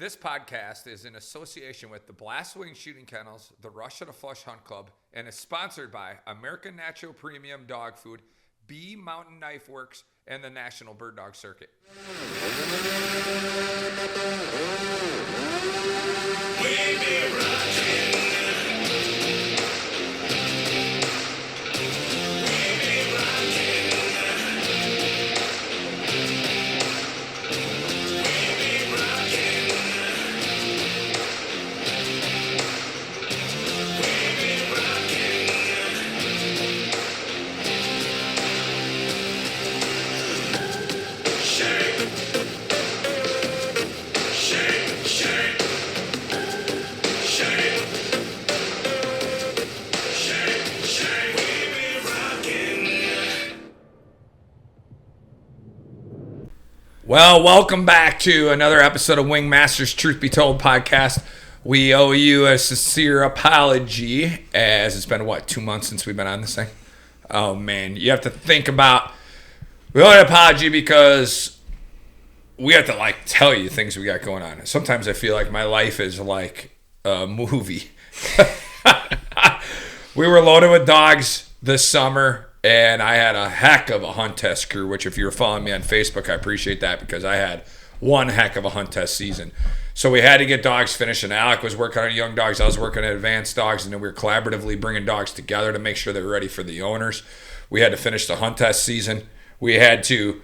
This podcast is in association with the Blast Wing Shooting Kennels, the Rush and a Flush Hunt Club, and is sponsored by American Natural Premium Dog Food, B Mountain Knife Works, and the National Bird Dog Circuit. We be rocking. Well, welcome back to another episode of Wing Masters Truth Be Told podcast. We owe you a sincere apology, as it's been, 2 months since we've been on this thing? Oh, man. You have to think about, we owe an apology because we have to, tell you things we got going on. Sometimes I feel like my life is like a movie. We were loaded with dogs this summer. And I had a heck of a hunt test crew, which if you're following me on Facebook, I appreciate that because I had one heck of a hunt test season. So we had to get dogs finished, and Alec was working on young dogs. I was working on advanced dogs, and then we were collaboratively bringing dogs together to make sure they were ready for the owners. We had to finish the hunt test season. We had to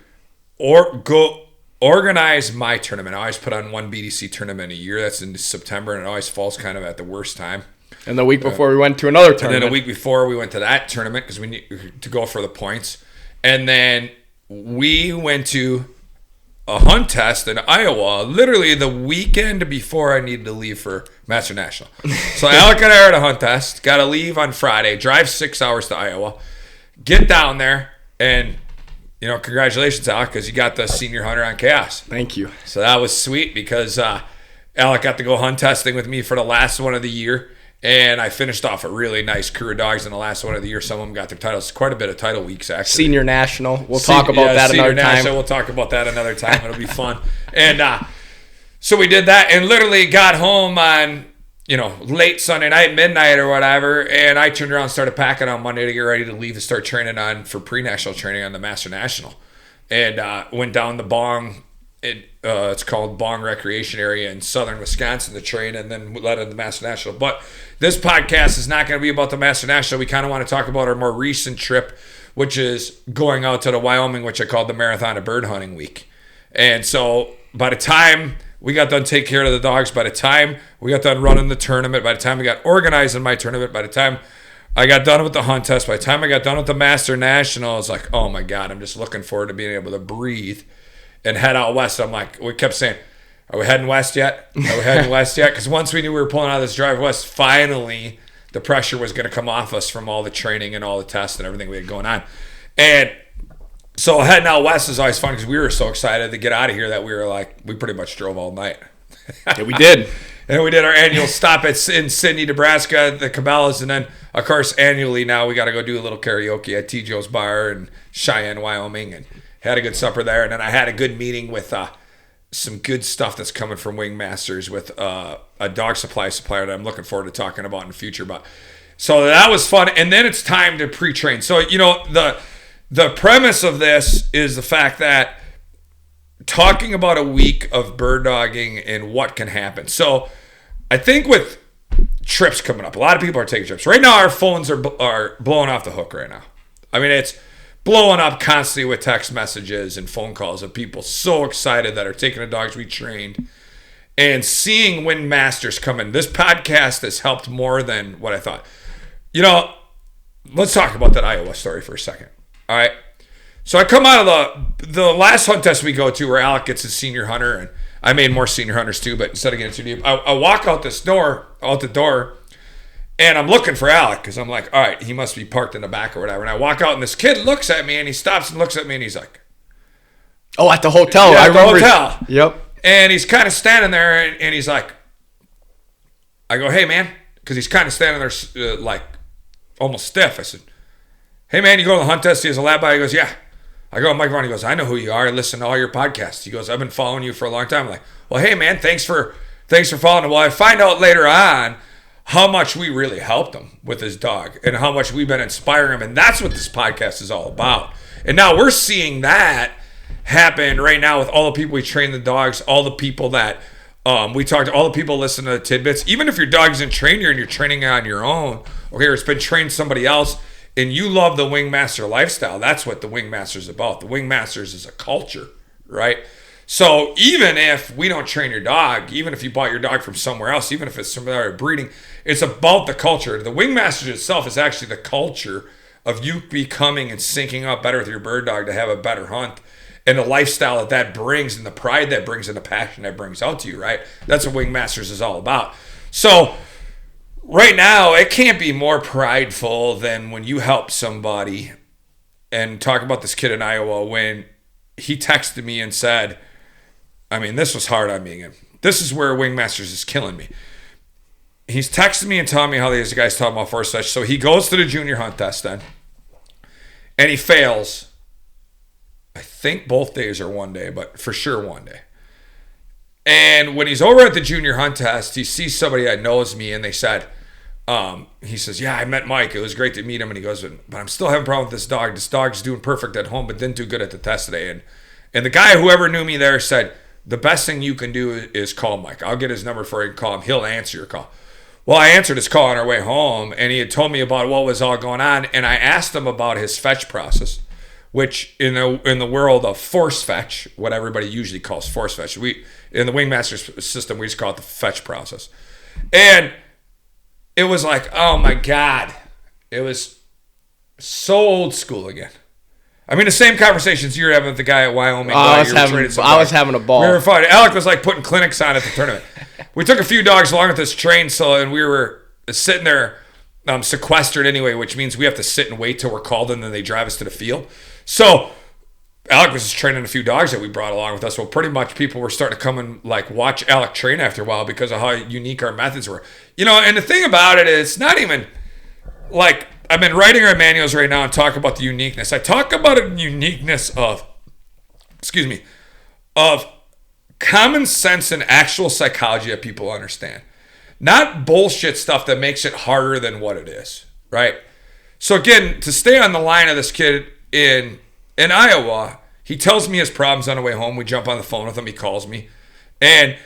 go organize my tournament. I always put on one BDC tournament a year. That's in September, and it always falls kind of at the worst time. And the week before we went to another tournament. And then a week before we went to that tournament because we need to go for the points. And then we went to a hunt test in Iowa literally the weekend before I needed to leave for Master National. So Alec and I are at a hunt test. Got to leave on Friday. Drive 6 hours to Iowa. Get down there. And, congratulations, Alec, because you got the senior hunter on Chaos. Thank you. So that was sweet because Alec got to go hunt testing with me for the last one of the year. And I finished off a really nice crew of dogs in the last one of the year. Some of them got their titles. Quite a bit of title weeks, actually. Senior National. We'll talk about that another time. We'll talk about that another time. It'll be fun. And so we did that and literally got home on, late Sunday night, midnight or whatever. And I turned around and started packing on Monday to get ready to leave and start training on for pre-national training on the Master National. And went down the Bong. It's called Bong Recreation Area in southern Wisconsin to train and then led into the Master National. But this podcast is not going to be about the Master National. We kind of want to talk about our more recent trip, which is going out to the Wyoming, which I called the Marathon of Bird Hunting Week. And so by the time we got done taking care of the dogs, by the time we got done running the tournament, by the time we got organized in my tournament, by the time I got done with the hunt test, by the time I got done with the Master National, I was like, oh my God, I'm just looking forward to being able to breathe and head out west. I'm like, we kept saying, are we heading west yet? Are we heading west yet? Because once we knew we were pulling out of this drive west, finally the pressure was going to come off us from all the training and all the tests and everything we had going on. And so heading out west is always fun because we were so excited to get out of here that we were like, we pretty much drove all night. Yeah, we did. And we did our annual stop in Sidney, Nebraska, the Cabela's. And then, of course, annually now we got to go do a little karaoke at T. Joe's Bar in Cheyenne, Wyoming. And had a good supper there. And then I had a good meeting with some good stuff that's coming from Wing Masters with a dog supply supplier that I'm looking forward to talking about in the future. But so that was fun. And then it's time to pre-train. So, the premise of this is the fact that talking about a week of bird dogging and what can happen. So I think with trips coming up, a lot of people are taking trips. Right now, our phones are blowing off the hook right now. I mean, it's blowing up constantly with text messages and phone calls of people so excited that are taking the dogs we trained and seeing Wing Masters come in. This podcast has helped more than what I thought. Let's talk about that Iowa story for a second. All right. So I come out of the last hunt test we go to where Alec gets his senior hunter, and I made more senior hunters too, but instead of getting too deep, I walk out the door, and I'm looking for Alec because I'm like, all right, he must be parked in the back or whatever. And I walk out, and this kid looks at me, and he stops and looks at me, and he's like, "Oh, at the hotel." Yeah, I remember. The hotel. Yep. And he's kind of standing there, and he's like, I go, "Hey, man," because he's kind of standing there like almost stiff. I said, "Hey, man, you go to the hunt test?" He has a lab by. He goes, "Yeah." I go, "Mike," he goes, "I know who you are. I listen to all your podcasts." He goes, "I've been following you for a long time." I'm like, "Well, hey, man, thanks for Thanks for following. Well, I find out later on how much we really helped him with his dog and how much we've been inspiring him. And that's what this podcast is all about. And now we're seeing that happen right now with all the people we train the dogs, all the people that we talk to, all the people listen to the tidbits. Even if your dog isn't trained here and you're training on your own, okay, or it's been trained somebody else, and you love the Wingmaster lifestyle, that's what the Wingmaster is about. The Wingmasters is a culture, right? So even if we don't train your dog, even if you bought your dog from somewhere else, even if it's some other breeding, it's about the culture. The Wingmasters itself is actually the culture of you becoming and syncing up better with your bird dog to have a better hunt, and the lifestyle that brings, and the pride that brings, and the passion that brings out to you, right? That's what Wingmasters is all about. So right now, it can't be more prideful than when you help somebody. And talk about this kid in Iowa when he texted me and said, I mean, this was hard on me again. This is where Wingmasters is killing me. He's texting me and telling me how these guys talking about force fetch. So he goes to the junior hunt test then, and he fails. I think both days or one day, but for sure one day. And when he's over at the junior hunt test, he sees somebody that knows me, and they said, he says, yeah, I met Mike. It was great to meet him. And he goes, but I'm still having a problem with this dog. This dog's doing perfect at home, but didn't do good at the test today. And the guy, whoever knew me there, said, the best thing you can do is call Mike. I'll get his number for you and call him. He'll answer your call. Well, I answered his call on our way home, and he had told me about what was all going on. And I asked him about his fetch process, which in the world of force fetch, what everybody usually calls force fetch, in the Wingmaster system, we just call it the fetch process. And it was like, oh my God, it was so old school again. I mean, the same conversations you were having with the guy at Wyoming. I was having a ball. We were fine. Alec was like putting clinics on at the tournament. We took a few dogs along with this train, and we were sitting there sequestered anyway, which means we have to sit and wait till we're called, and then they drive us to the field. So Alec was just training a few dogs that we brought along with us. Well, pretty much people were starting to come and like watch Alec train after a while because of how unique our methods were. And the thing about it is, not even like, I've been writing our manuals right now and talk about the uniqueness. I talk about a uniqueness of common sense and actual psychology that people understand. Not bullshit stuff that makes it harder than what it is, right? So again, to stay on the line of this kid in Iowa, he tells me his problems on the way home. We jump on the phone with him. He calls me. And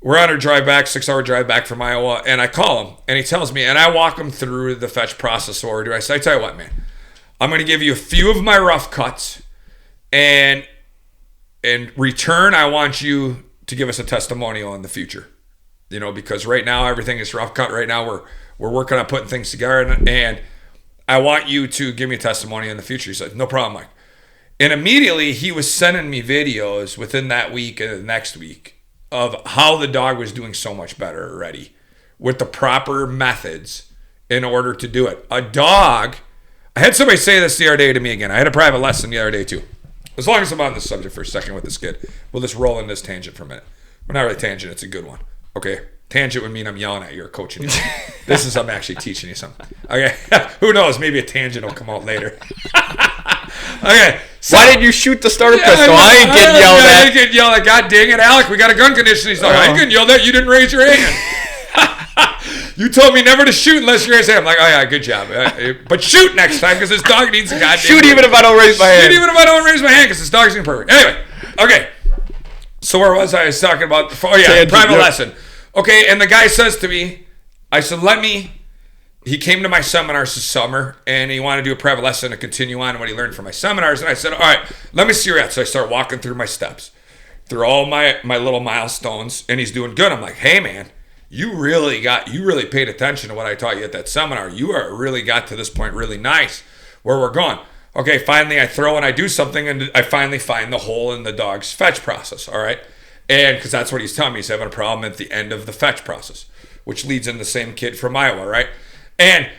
we're on our drive back, 6-hour drive back from Iowa, and I call him, and he tells me, and I walk him through the fetch process. What do I say? I tell you what, man, I'm going to give you a few of my rough cuts, and in return, I want you to give us a testimonial in the future, because right now everything is rough cut. Right now we're working on putting things together, and I want you to give me a testimony in the future. He said, no problem, Mike. And immediately he was sending me videos within that week and the next week of how the dog was doing so much better already with the proper methods in order to do it. A dog, I had somebody say this the other day to me again. I had a private lesson the other day too. As long as I'm on this subject for a second with this kid, we'll just roll in this tangent for a minute. We're not really tangent, it's a good one. Okay? Tangent would mean I'm yelling at you or coaching you. This is I'm actually teaching you something. Okay? Who knows? Maybe a tangent will come out later. Okay. So, why did you shoot the starter pistol? I ain't getting yelled at. I ain't getting yelled at. God dang it, Alec. We got a gun condition. He's like, I ain't getting yelled at. You didn't raise your hand. You told me never to shoot unless you raise your hand. I'm like, oh yeah, good job. But shoot next time because this dog needs a goddamn shoot even if I don't raise my hand. Shoot even if I don't raise my hand because this dog's imperfect. Anyway, okay. So where was I? I was talking about, private lesson. Okay, and the guy says to me, I said, he came to my seminars this summer, and he wanted to do a private lesson to continue on what he learned from my seminars. And I said, all right, let me see where you're at. So I start walking through my steps, through all my little milestones, and he's doing good. I'm like, hey, man, you really paid attention to what I taught you at that seminar. You really got to this point really nice where we're going. Okay, finally I throw and I do something, and I finally find the hole in the dog's fetch process, all right? And because that's what he's telling me. He's having a problem at the end of the fetch process, which leads in the same kid from Iowa, right? And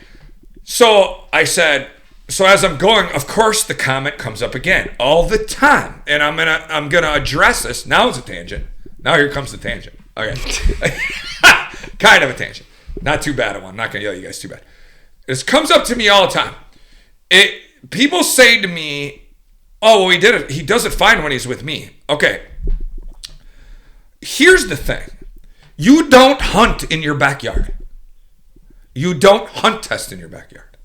so I said, so as I'm going, of course the comment comes up again all the time. And I'm gonna address this. Now it's a tangent. Now here comes the tangent. Okay. Kind of a tangent. Not too bad a one. I'm not gonna yell at you guys too bad. This comes up to me all the time. People say to me, oh, well, he does it fine when he's with me. Okay. Here's the thing. You don't hunt in your backyard. You don't hunt test in your backyard.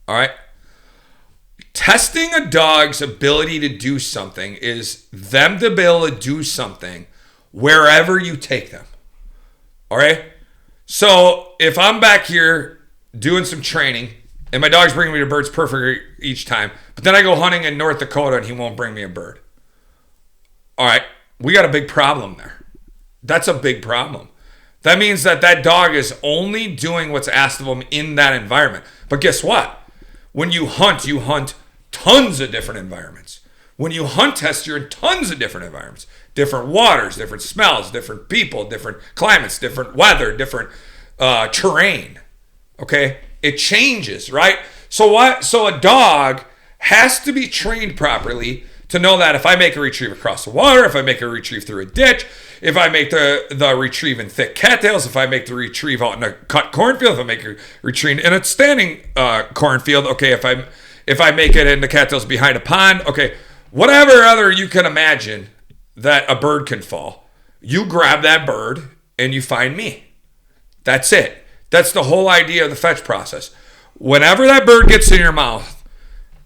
All right? Testing a dog's ability to do something is them to be able to do something wherever you take them. All right? So if I'm back here doing some training and my dog's bringing me to birds perfect each time, but then I go hunting in North Dakota and he won't bring me a bird. All right, we got a big problem there. That's a big problem. That means that dog is only doing what's asked of him in that environment. But guess what? When you hunt tons of different environments. When you hunt test, you're in tons of different environments. Different waters, different smells, different people, different climates, different weather, different terrain. Okay? It changes, right? So what? So a dog has to be trained properly to know that if I make a retrieve across the water, if I make a retrieve through a ditch, if I make the retrieve in thick cattails, if I make the retrieve out in a cut cornfield, if I make a retrieve in a standing cornfield, okay, if I make it in the cattails behind a pond, okay, whatever other you can imagine that a bird can fall, you grab that bird and you find me. That's it. That's the whole idea of the fetch process. Whenever that bird gets in your mouth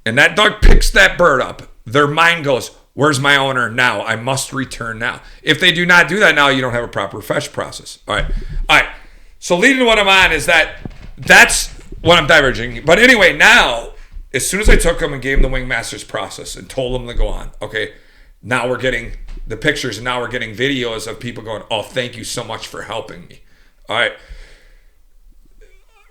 and that dog picks that bird up, their mind goes, where's my owner now? I must return now. If they do not do that now, you don't have a proper fetch process. All right. So leading to what I'm on is that's what I'm diverging. But anyway, now, as soon as I took them and gave them the Wingmasters process and told them to go on, okay, now we're getting the pictures and now we're getting videos of people going, oh, thank you so much for helping me. All right.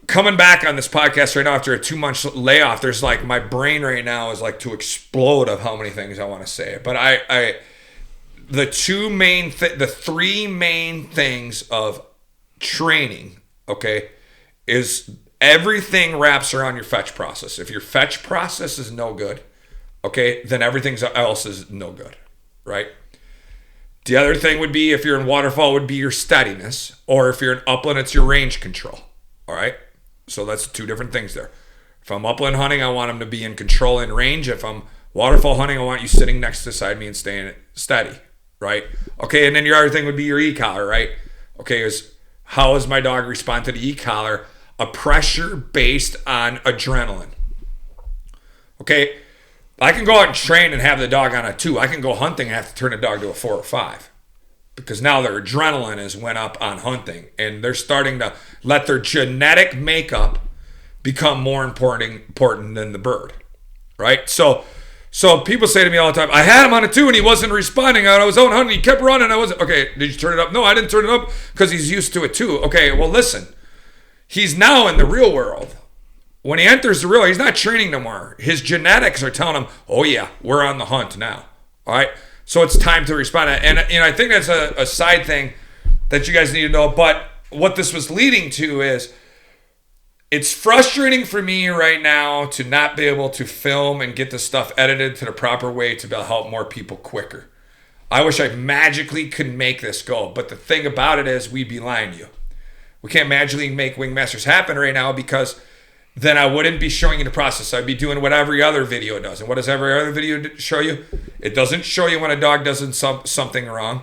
Coming back on this podcast right now after a 2-month layoff, there's like my brain right now is like to explode of how many things I want to say. But the three main things of training, okay, is everything wraps around your fetch process. If your fetch process is no good, okay, then everything else is no good, right? The other thing would be if you're in waterfall would be your steadiness, or if you're in upland, it's your range control, all right? So that's two different things there. If I'm upland hunting, I want them to be in control and range. If I'm waterfall hunting, I want you sitting next beside me and staying steady, right? Okay, and then your other thing would be your e-collar, right? Okay, is how does my dog respond to the e-collar? A pressure based on adrenaline. Okay, I can go out and train and have the dog on a 2. I can go hunting and have to turn the dog to a 4 or 5. Because now their adrenaline has went up on hunting and they're starting to let their genetic makeup become more important than the bird, right? So people say to me all the time, I had him on a 2 and he wasn't responding. I was out hunting, he kept running. Okay, did you turn it up? No, I didn't turn it up because he's used to a 2. Okay, well listen, he's now in the real world. When he enters the real world, he's not training no more. His genetics are telling him, oh yeah, we're on the hunt now, all right? So it's time to respond. And I think that's a side thing that you guys need to know. But what this was leading to is it's frustrating for me right now to not be able to film and get the stuff edited to the proper way to be able to help more people quicker. I wish I magically could make this go. But the thing about it is we'd be lying to you. We can't magically make Wingmasters happen right now because then I wouldn't be showing you the process. I'd be doing what every other video does. And what does every other video show you? It doesn't show you when a dog does something wrong.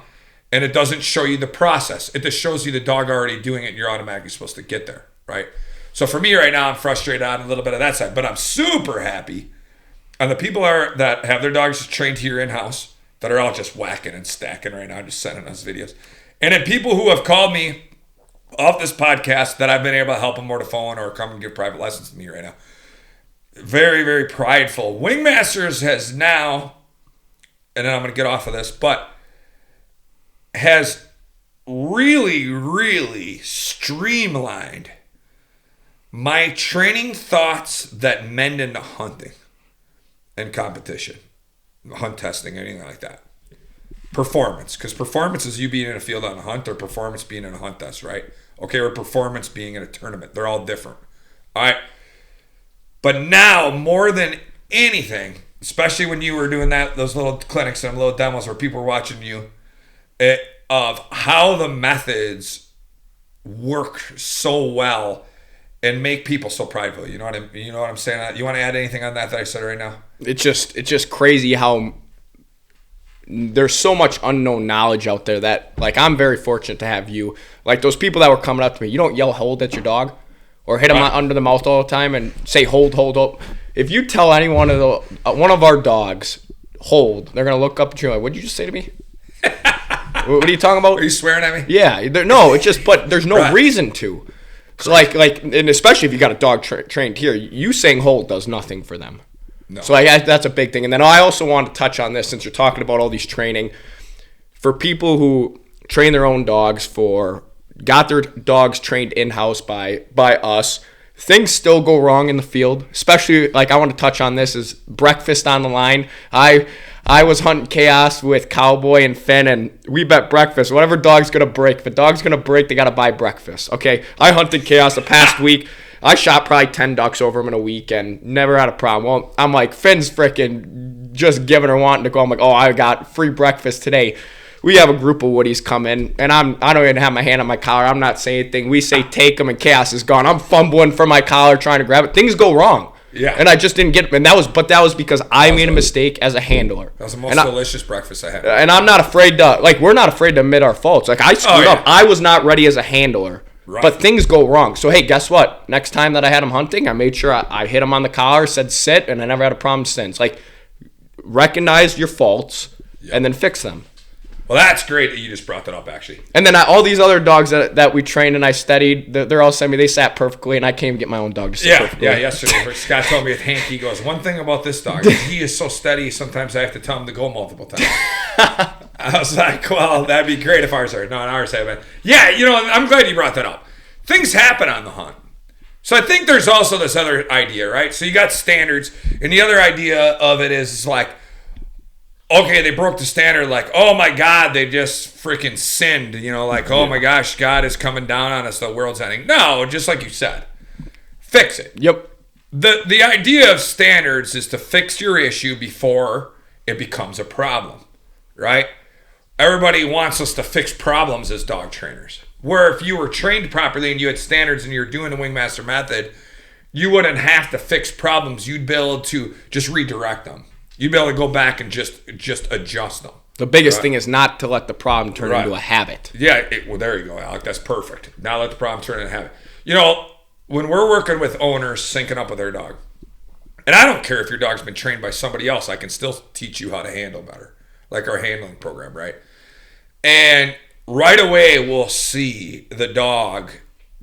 And it doesn't show you the process. It just shows you the dog already doing it and you're automatically supposed to get there, right? So for me right now, I'm frustrated on a little bit of that side. But I'm super happy on the people that have their dogs trained here in-house that are all just whacking and stacking right now, just sending us videos. And then people who have called me off this podcast that I've been able to help them over the phone or come and give private lessons to me right now. Very, very prideful. Wingmasters has now, and then I'm going to get off of this, but has really, really streamlined my training thoughts that mend into hunting and competition, hunt testing, anything like that. Performance, because performance is you being in a field on a hunt or performance being in a hunt test, right? Okay, or performance being in a tournament. They're all different. All right. But now, more than anything, especially when you were doing those little clinics and little demos where people were watching you, of how the methods work so well and make people so prideful. You know what I'm saying? You want to add anything on that I said right now? It's just crazy how there's so much unknown knowledge out there that, like, I'm very fortunate to have you. Like, those people that were coming up to me, you don't yell hold at your dog or hit them under the mouth all the time and say hold. If you tell any one of our dogs hold, they're going to look up at you like, what'd you just say to me? What are you talking about? Are you swearing at me? Yeah. No, it's just, but there's no reason to. So like, and especially if you got a dog trained here, you saying hold does nothing for them. No. So that's a big thing. And then I also want to touch on this since you're talking about all these training. For people who train their own dogs got their dogs trained in-house by us, things still go wrong in the field. Especially, like, I want to touch on this, is breakfast on the line. I was hunting chaos with Cowboy and Finn, and we bet breakfast. Whatever dog's going to break. If a dog's going to break, they got to buy breakfast. Okay, I hunted chaos the past week. I shot probably 10 ducks over him in a week and never had a problem. Well, I'm like, Finn's freaking just giving or wanting to go. I'm like, oh, I got free breakfast today. We have a group of Woodies come in, and I don't even have my hand on my collar. I'm not saying anything. We say take them, and chaos is gone. I'm fumbling for my collar, trying to grab it. Things go wrong. Yeah. And I just didn't get it. And that was because I made a mistake as a handler. That was the most delicious breakfast I had. And I'm not afraid to, like, we're not afraid to admit our faults. Like, I screwed up. I was not ready as a handler. Right. But things go wrong. So, hey, guess what? Next time that I had him hunting, I made sure I hit him on the collar, said sit, and I never had a problem since. Like, recognize your faults and then fix them. Well, that's great that you just brought that up, actually. And then all these other dogs that we trained and I studied, they're all saying they sat perfectly, and I came get my own dog to sit perfectly. Yeah, yesterday. Scott told me with Hank, he goes, one thing about this dog is he is so steady, sometimes I have to tell him to go multiple times. I was like, well, that'd be great if ours are. No, ours haven't. Yeah, I'm glad you brought that up. Things happen on the hunt. So I think there's also this other idea, right? So you got standards, and the other idea of it is like, okay, they broke the standard, like, oh my God, they just freaking sinned, like, oh my gosh, God is coming down on us, the world's ending. No, just like you said, fix it. Yep. The idea of standards is to fix your issue before it becomes a problem, right? Everybody wants us to fix problems as dog trainers. Where if you were trained properly and you had standards and you're doing the Wingmaster method, you wouldn't have to fix problems. You'd be able to just redirect them. You'd be able to go back and just adjust them. The biggest thing is not to let the problem turn into a habit. Yeah, well, there you go, Alec. That's perfect. Not let the problem turn into a habit. When we're working with owners syncing up with their dog, and I don't care if your dog's been trained by somebody else, I can still teach you how to handle better, like our handling program, right? And right away, we'll see the dog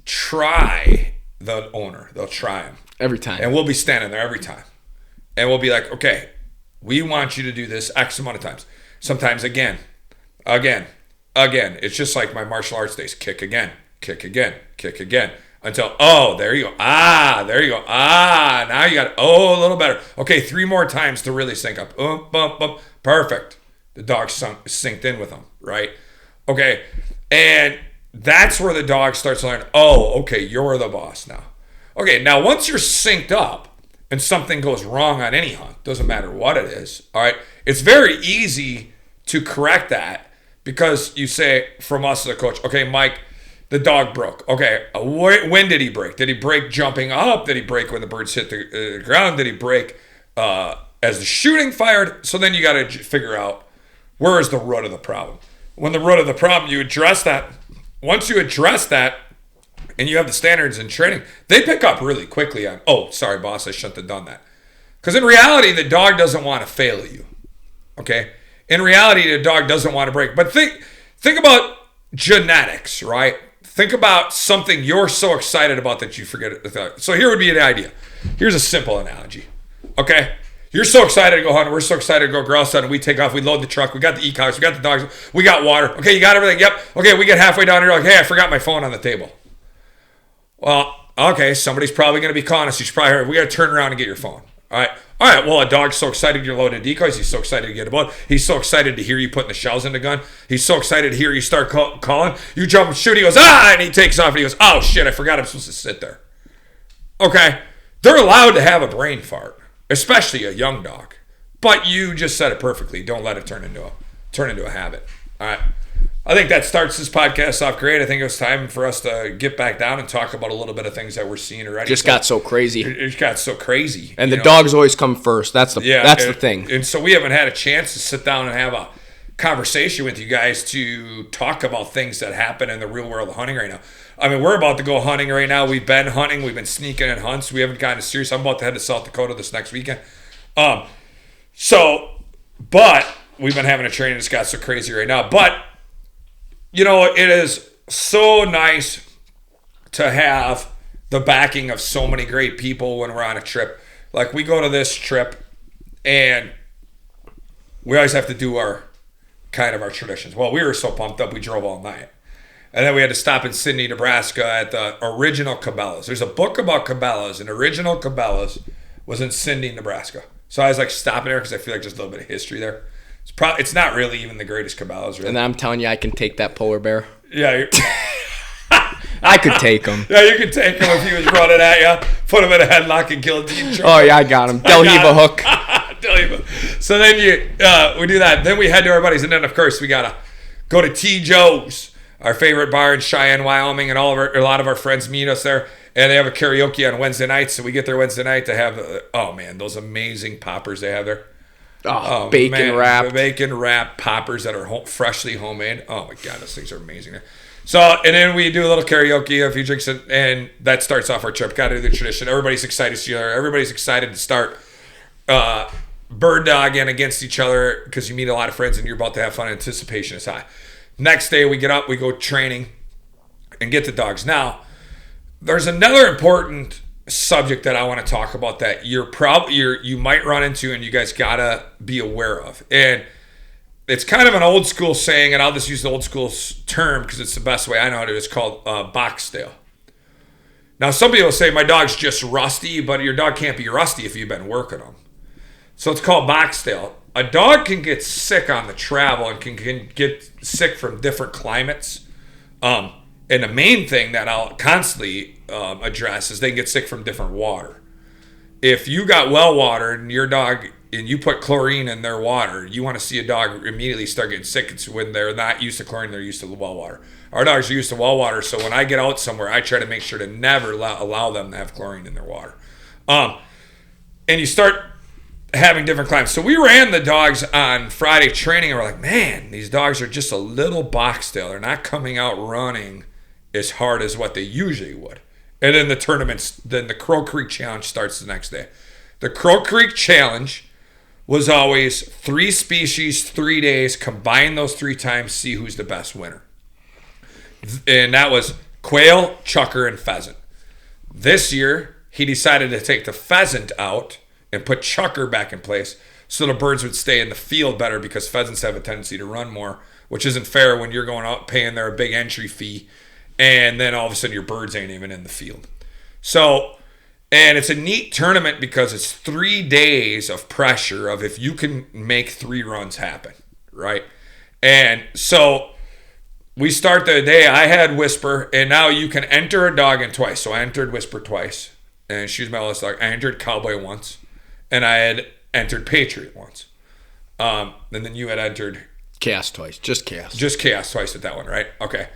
try the owner. They'll try him. Every time. And we'll be standing there every time. And we'll be like, okay, we want you to do this X amount of times. Sometimes again. It's just like my martial arts days. Kick again. Until, there you go. There you go. Now you got it. A little better. Okay, 3 more times to really sync up. Perfect. The dog synced in with them, right? Okay, and that's where the dog starts to learn, okay, you're the boss now. Okay, now once you're synced up, and something goes wrong on any hunt, doesn't matter what it is, all right, it's very easy to correct that because you say, from us as a coach, okay, Mike, the dog broke. Okay, when did he break? Did he break jumping up? Did he break when the birds hit the ground? Did he break as the shooting fired? So then you got to figure out where is the root of the problem. When the root of the problem, you address that. Once you address that, and you have the standards in training, they pick up really quickly on, sorry, boss, I shouldn't have done that. Because in reality, the dog doesn't want to fail at you. Okay? In reality, the dog doesn't want to break. But think about genetics, right? Think about something you're so excited about that you forget it. So here would be an idea. Here's a simple analogy. Okay? You're so excited to go hunting. We're so excited to go grouse hunting. We take off. We load the truck. We got the e-cows. We got the dogs. We got water. Okay, you got everything? Yep. Okay, we get halfway down here. Like, hey, I forgot my phone on the table. Well, okay, somebody's probably going to be calling us. You should probably hear, we got to turn around and get your phone. All right, well, a dog's so excited you're loading decoys. He's so excited to get a boat. He's so excited to hear you putting the shells in the gun. He's so excited to hear you start calling. You jump and shoot. He goes, and he takes off and he goes, oh, shit, I forgot I'm supposed to sit there. Okay, they're allowed to have a brain fart, especially a young dog. But you just said it perfectly. Don't let it turn into a habit. All right. I think that starts this podcast off great. I think it was time for us to get back down and talk about a little bit of things that we're seeing already. Got so crazy. It got so crazy. And the dogs always come first. That's the thing. And so we haven't had a chance to sit down and have conversation with you guys to talk about things that happen in the real world of hunting right now. I mean, we're about to go hunting right now. We've been hunting. We've been sneaking in hunts. We haven't gotten serious. I'm about to head to South Dakota this next weekend. But we've been having a training that's got so crazy right now. But, you know, it is so nice to have the backing of so many great people when we're on a trip. Like, we go to this trip, and we always have to do our traditions. Well, we were so pumped up, we drove all night. And then we had to stop in Sidney, Nebraska at the original Cabela's. There's a book about Cabela's, and original Cabela's was in Sidney, Nebraska. So I was like stopping there because I feel like there's a little bit of history there. It's not really even the greatest Cabela's, really. And I'm telling you, I can take that polar bear. Yeah. I could take him. Yeah, you could take him if he was running at you. Put him in a headlock and guillotine choke. Oh, yeah, I got him. Del Hiva hook. So then we do that. Then we head to our buddies. And then, of course, we got to go to T. Joe's, our favorite bar in Cheyenne, Wyoming. And a lot of our friends meet us there. And they have a karaoke on Wednesday nights. So we get there Wednesday night to have, those amazing poppers they have there. Bacon wrapped poppers that are freshly homemade. Oh, my God, those things are amazing. So, and then we do a little karaoke, a few drinks, and that starts off our trip. Got to do the tradition. Everybody's excited to see each other. Everybody's excited to start bird dogging against each other because you meet a lot of friends and you're about to have fun. Anticipation is high. Next day, we get up, we go training, and get the dogs. Now, there's another important subject that I want to talk about that you might run into and you guys gotta be aware of. And it's kind of an old school saying, and I'll just use the old school term because it's the best way I know how to do it. It's called box tail. Now, some people say my dog's just rusty, but your dog can't be rusty if you've been working them. So it's called box tail. A dog can get sick on the travel and can get sick from different climates. And the main thing that I'll constantly address is they can get sick from different water. If you got well water and your dog, and you put chlorine in their water, you want to see a dog immediately start getting sick. It's when they're not used to chlorine, they're used to the well water. Our dogs are used to well water, so when I get out somewhere, I try to make sure to never allow them to have chlorine in their water. And you start having different climates. So we ran the dogs on Friday training, and we're like, man, these dogs are just a little box tail. They're not coming out running as hard as what they usually would. And then the Crow Creek Challenge starts the next day. The Crow Creek Challenge was always 3 species, 3 days, combine those 3 times, see who's the best winner. And that was quail, chukar, and pheasant. This year, he decided to take the pheasant out and put chukar back in place so the birds would stay in the field better because pheasants have a tendency to run more, which isn't fair when you're going out paying their big entry fee and then all of a sudden your birds ain't even in the field. So, and it's a neat tournament because it's 3 days of pressure of if you can make 3 runs happen, right? And so we start the day, I had Whisper, and now you can enter a dog in twice. So I entered Whisper twice, and she's my oldest dog. I entered Cowboy once, and I had entered Patriot once. And then you had entered... Chaos twice, just Chaos. Just Chaos twice at that one, right? Okay.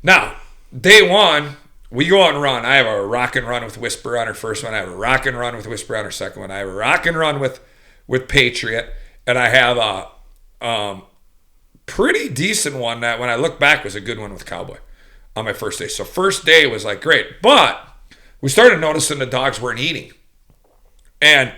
Now, day 1... we go out and run. I have a rock and run with Whisper on her first one. I have a rock and run with Whisper on her second one. I have a rock and run with Patriot. And I have a pretty decent one that when I look back was a good one with Cowboy on my first day. So first day was like great. But we started noticing the dogs weren't eating. And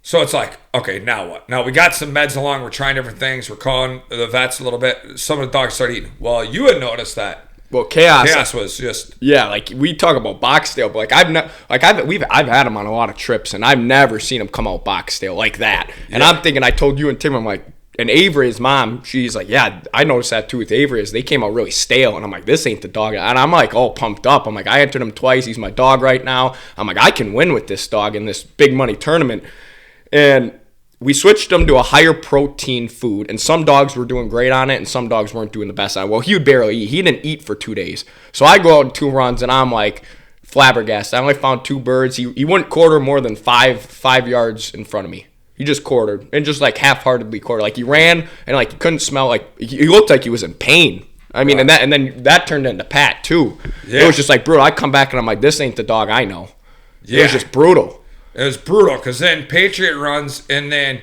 so it's like, okay, now what? Now we got some meds along. We're trying different things. We're calling the vets a little bit. Some of the dogs started eating. Well, you had noticed that. Well, Chaos was just like we talk about box tail, but like I've had him on a lot of trips, and I've never seen him come out box tail like that. And I'm thinking, I told you and Tim, I'm like, and Avery's mom, she's like, yeah, I noticed that too with Avery, is they came out really stale, and I'm like, this ain't the dog, and I'm like all pumped up. I'm like, I entered him twice, he's my dog right now. I'm like, I can win with this dog in this big money tournament, and we switched him to a higher protein food, and some dogs were doing great on it, and some dogs weren't doing the best on it. Well, he would barely eat. He didn't eat for 2 days. So I go out in 2 runs, and I'm like flabbergasted. I only found 2 birds. He wouldn't quarter more than 5 yards in front of me. He just quartered, and just like half-heartedly quartered. Like he ran, and like he couldn't smell. Like he looked like he was in pain. I mean, and then that turned into Pat too. Yeah. It was just like brutal. I come back and I'm like, this ain't the dog I know. Yeah. It was just brutal. It was brutal because then Patriot runs, and then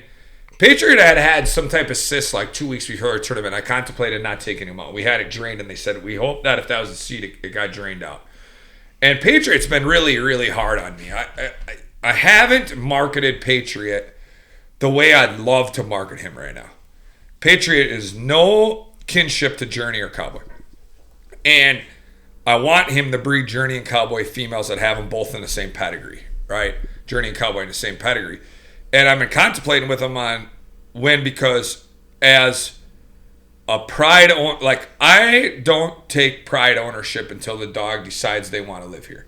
Patriot had some type of cyst like 2 weeks before our tournament. I contemplated not taking him out. We had it drained, and they said, we hope that if that was a seed, it got drained out. And Patriot's been really, really hard on me. I haven't marketed Patriot the way I'd love to market him right now. Patriot is no kinship to Journey or Cowboy. And I want him to breed Journey and Cowboy females that have them both in the same pedigree, right? Journey and Cowboy in the same pedigree. And I've been contemplating with him on when, because as a pride like, I don't take pride ownership until the dog decides they want to live here.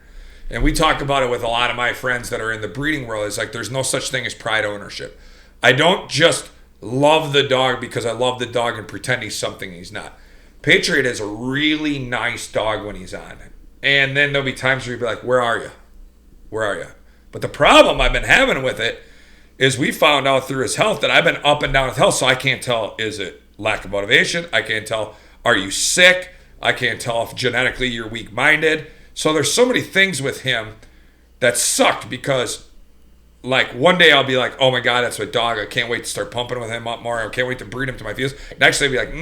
And we talk about it with a lot of my friends that are in the breeding world. It's like there's no such thing as pride ownership. I don't just love the dog because I love the dog and pretend he's something he's not. Patriot is a really nice dog when he's on. And then there'll be times where you'll be like, where are you? Where are you? But the problem I've been having with it is we found out through his health that I've been up and down with health, so I can't tell, is it lack of motivation? I can't tell, are you sick? I can't tell if genetically you're weak-minded. So there's so many things with him that sucked because, like, one day I'll be like, oh my God, that's my dog. I can't wait to start pumping with him up more. I can't wait to breed him to my females. Next day I'll be like,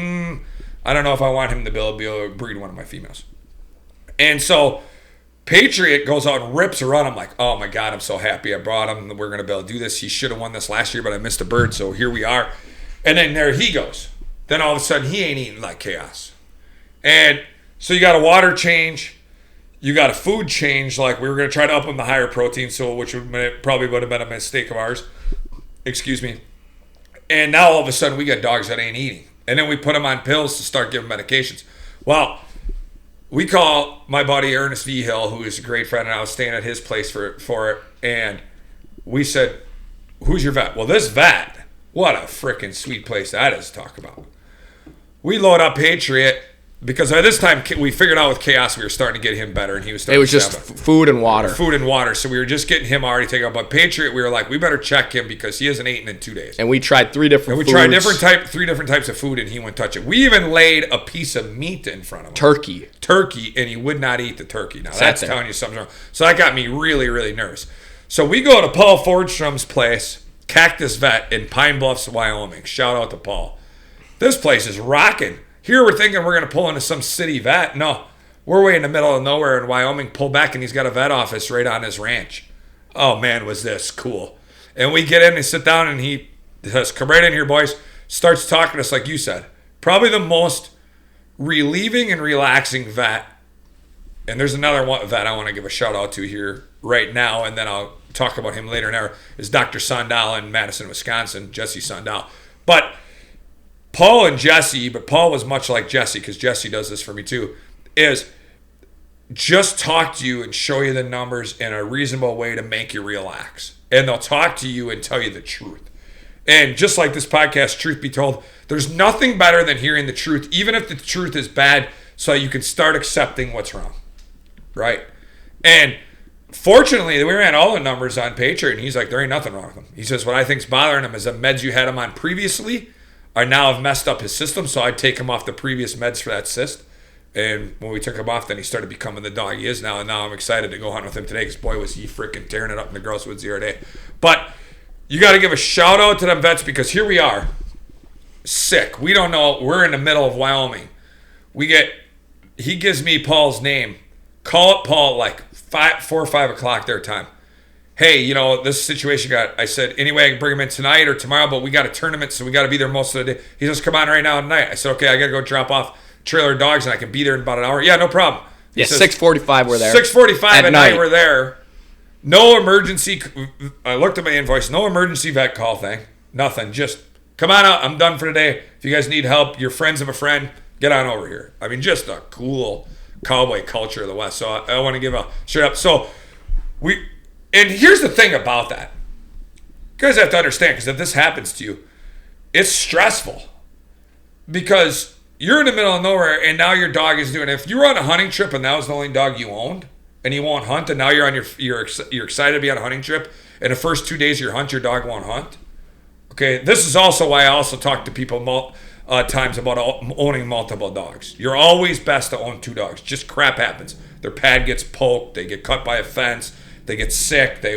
I don't know if I want him to be able to breed one of my females. And so Patriot goes out and rips a run. I'm like, oh my God, I'm so happy I brought him. We're going to be able to do this. He should have won this last year, but I missed a bird, so here we are. And then there he goes. Then all of a sudden, he ain't eating like chaos. And so you got a water change. You got a food change. Like, we were going to try to up him the higher protein, which probably would have been a mistake of ours. Excuse me. And now all of a sudden, we got dogs that ain't eating. And then we put them on pills to start giving medications. Well, we call my buddy Ernest V. Hill, who is a great friend, and I was staying at his place for it. And we said, who's your vet? Well, this vet, what a freaking sweet place that is to talk about. We load up Patriot because by this time we figured out with Chaos we were starting to get him better, and he was starting. It was just food and water. Food and water. So we were just getting him already taken out. But Patriot, we were like, we better check him because he hasn't eaten in 2 days. And we tried three different foods. Three different types of food, and he wouldn't touch it. We even laid a piece of meat in front of him. Turkey, and he would not eat the turkey. Now that's telling you something wrong. So that got me really, really nervous. So we go to Paul Fordstrom's place, Cactus Vet in Pine Bluffs, Wyoming. Shout out to Paul. This place is rocking. Here we're thinking we're going to pull into some city vet. No, we're way in the middle of nowhere in Wyoming, pull back, and he's got a vet office right on his ranch. Oh, man, was this cool. And we get in and sit down, and he says, come right in here, boys. Starts talking to us like you said. Probably the most relieving and relaxing vet. And there's another vet I want to give a shout out to here right now, and then I'll talk about him later now, is Dr. Sandal in Madison, Wisconsin, Jesse Sandal. But Paul and Jesse, but Paul was much like Jesse, because Jesse does this for me too, is just talk to you and show you the numbers in a reasonable way to make you relax. And they'll talk to you and tell you the truth. And just like this podcast, truth be told, there's nothing better than hearing the truth, even if the truth is bad, so you can start accepting what's wrong. Right? And fortunately, we ran all the numbers on Patriot, and he's like, there ain't nothing wrong with him. He says, what I think's bothering him is the meds you had him on previously are now have messed up his system, so I'd take him off the previous meds for that cyst. And when we took him off, then he started becoming the dog he is now, and now I'm excited to go hunt with him today, because boy, was he freaking tearing it up in the gross woods the other day. But you got to give a shout out to them vets, because here we are, sick. We don't know. We're in the middle of Wyoming. He gives me Paul's name. Call up Paul like 4 or 5 o'clock their time. Hey, this situation I said, anyway, I can bring him in tonight or tomorrow, but we got a tournament, so we got to be there most of the day. He says, come on right now tonight. I said, okay, I got to go drop off trailer dogs, and I can be there in about an hour. Yeah, no problem. Yeah, 6:45 we're there. 6:45 at night we're there. No emergency. I looked at my invoice. No emergency vet call thing. Nothing. Just come on out. I'm done for today. If you guys need help, you're friends of a friend, get on over here. I mean, just a cool cowboy culture of the West. So I want to give a straight up. So and here's the thing about that. You guys have to understand, because if this happens to you, it's stressful. Because you're in the middle of nowhere, and now your dog is doing it. If you were on a hunting trip and that was the only dog you owned, and you won't hunt, and now you're excited to be on a hunting trip, and the first 2 days of your hunt, your dog won't hunt. Okay, this is also why I also talk to people times about owning multiple dogs. You're always best to own 2 dogs. Just crap happens. Their pad gets poked, they get cut by a fence, they get sick, they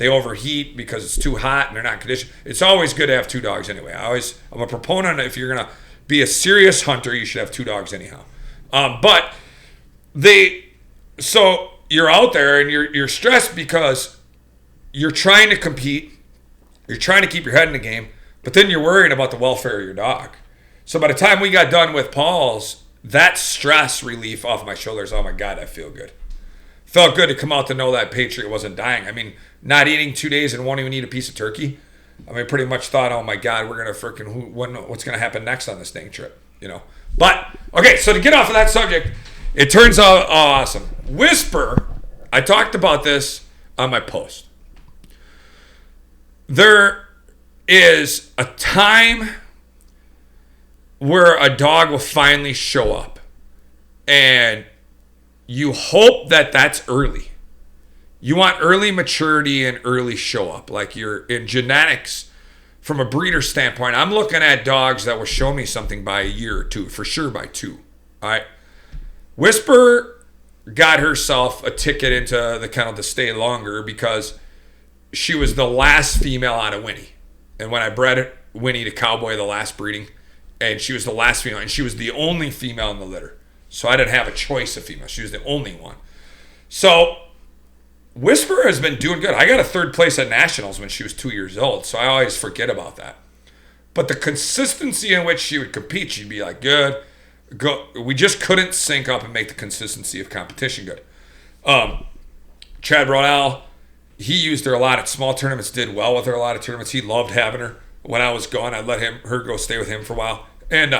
overheat because it's too hot and they're not conditioned. It's always good to have 2 dogs anyway. I'm a proponent. If you're gonna be a serious hunter, you should have 2 dogs anyhow. So you're out there and you're stressed because you're trying to compete, you're trying to keep your head in the game, but then you're worrying about the welfare of your dog. So by the time we got done with Paul's, that stress relief off my shoulders, oh my God, I feel good. Felt good to come out to know that Patriot wasn't dying. I mean, not eating 2 days and won't even eat a piece of turkey. I mean, pretty much thought, oh my God, we're going to what's going to happen next on this dang trip, you know? But, okay, so to get off of that subject, it turns out awesome. Whisper, I talked about this on my post. There is a time where a dog will finally show up, and you hope that that's early. You want early maturity and early show up. Like you're in genetics, from a breeder standpoint, I'm looking at dogs that will show me something by a year or 2, for sure by 2. All right. Whisper got herself a ticket into the kennel to stay longer because she was the last female out of Winnie. And when I bred Winnie to Cowboy, the last breeding, and she was the last female, and she was the only female in the litter. So I didn't have a choice of female. She was the only one. So Whisper has been doing good. I got a 3rd place at Nationals when she was 2 years old, so I always forget about that. But the consistency in which she would compete, she'd be like, good, go. We just couldn't sync up and make the consistency of competition good. Chad Brodell, he used her a lot at small tournaments, did well with her a lot of tournaments. He loved having her. When I was gone, I'd let her go stay with him for a while. And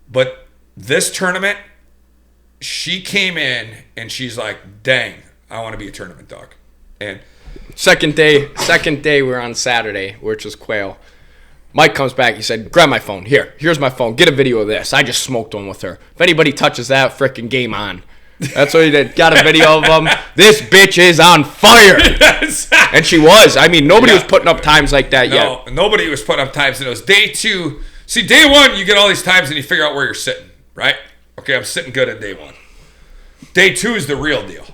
but this tournament, she came in and she's like, dang, I want to be a tournament dog. And second day we're on Saturday, which was quail. Mike comes back, he said, grab my phone. Here's my phone. Get a video of this. I just smoked one with her. If anybody touches that, frickin' game on. That's what he did. Got a video of him. This bitch is on fire. Yes. And she was. I mean, nobody was putting up times like that yet. No, nobody was putting up times. And it was day 2. See, day 1, you get all these times and you figure out where you're sitting, right? Okay, I'm sitting good at day 1. Day 2 is the real deal.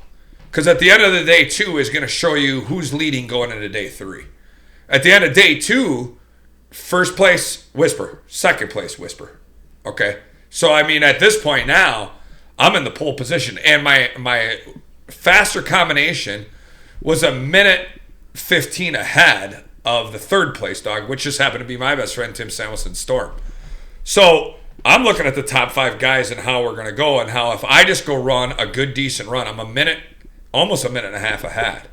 Because at the end of the day 2 is going to show you who's leading going into day 3. At the end of day 2, 1st place, Whisper. 2nd place, Whisper. Okay? So, I mean, at this point now, I'm in the pole position. And my faster combination was 1:15 ahead of the 3rd place dog, which just happened to be my best friend, Tim Samuelson Storm. So I'm looking at the top 5 guys and how we're going to go, and how if I just go run a good, decent run, I'm almost a minute and a half ahead.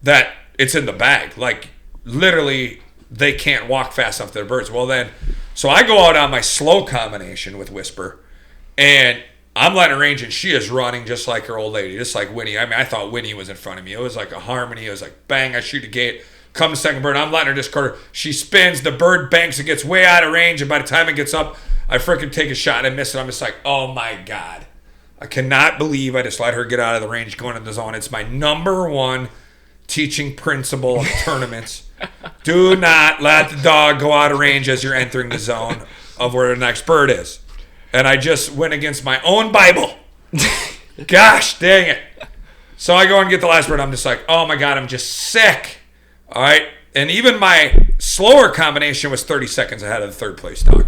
That it's in the bag. Like, literally, they can't walk fast enough to their birds. Well, then, so I go out on my slow combination with Whisper, and I'm letting her range, and she is running just like her old lady, just like Winnie. I mean, I thought Winnie was in front of me. It was like a harmony. It was like, bang, I shoot a gate. Come to 2nd bird. I'm letting her just quarter. She spins. The bird banks. It gets way out of range, and by the time it gets up, I freaking take a shot and I miss it. I'm just like, oh my God. I cannot believe I just let her get out of the range going into the zone. It's my number 1 teaching principle of tournaments. Do not let the dog go out of range as you're entering the zone of where the next bird is. And I just went against my own Bible. Gosh dang it. So I go and get the last bird. I'm just like, oh my God, I'm just sick. All right. And even my slower combination was 30 seconds ahead of the 3rd place dog.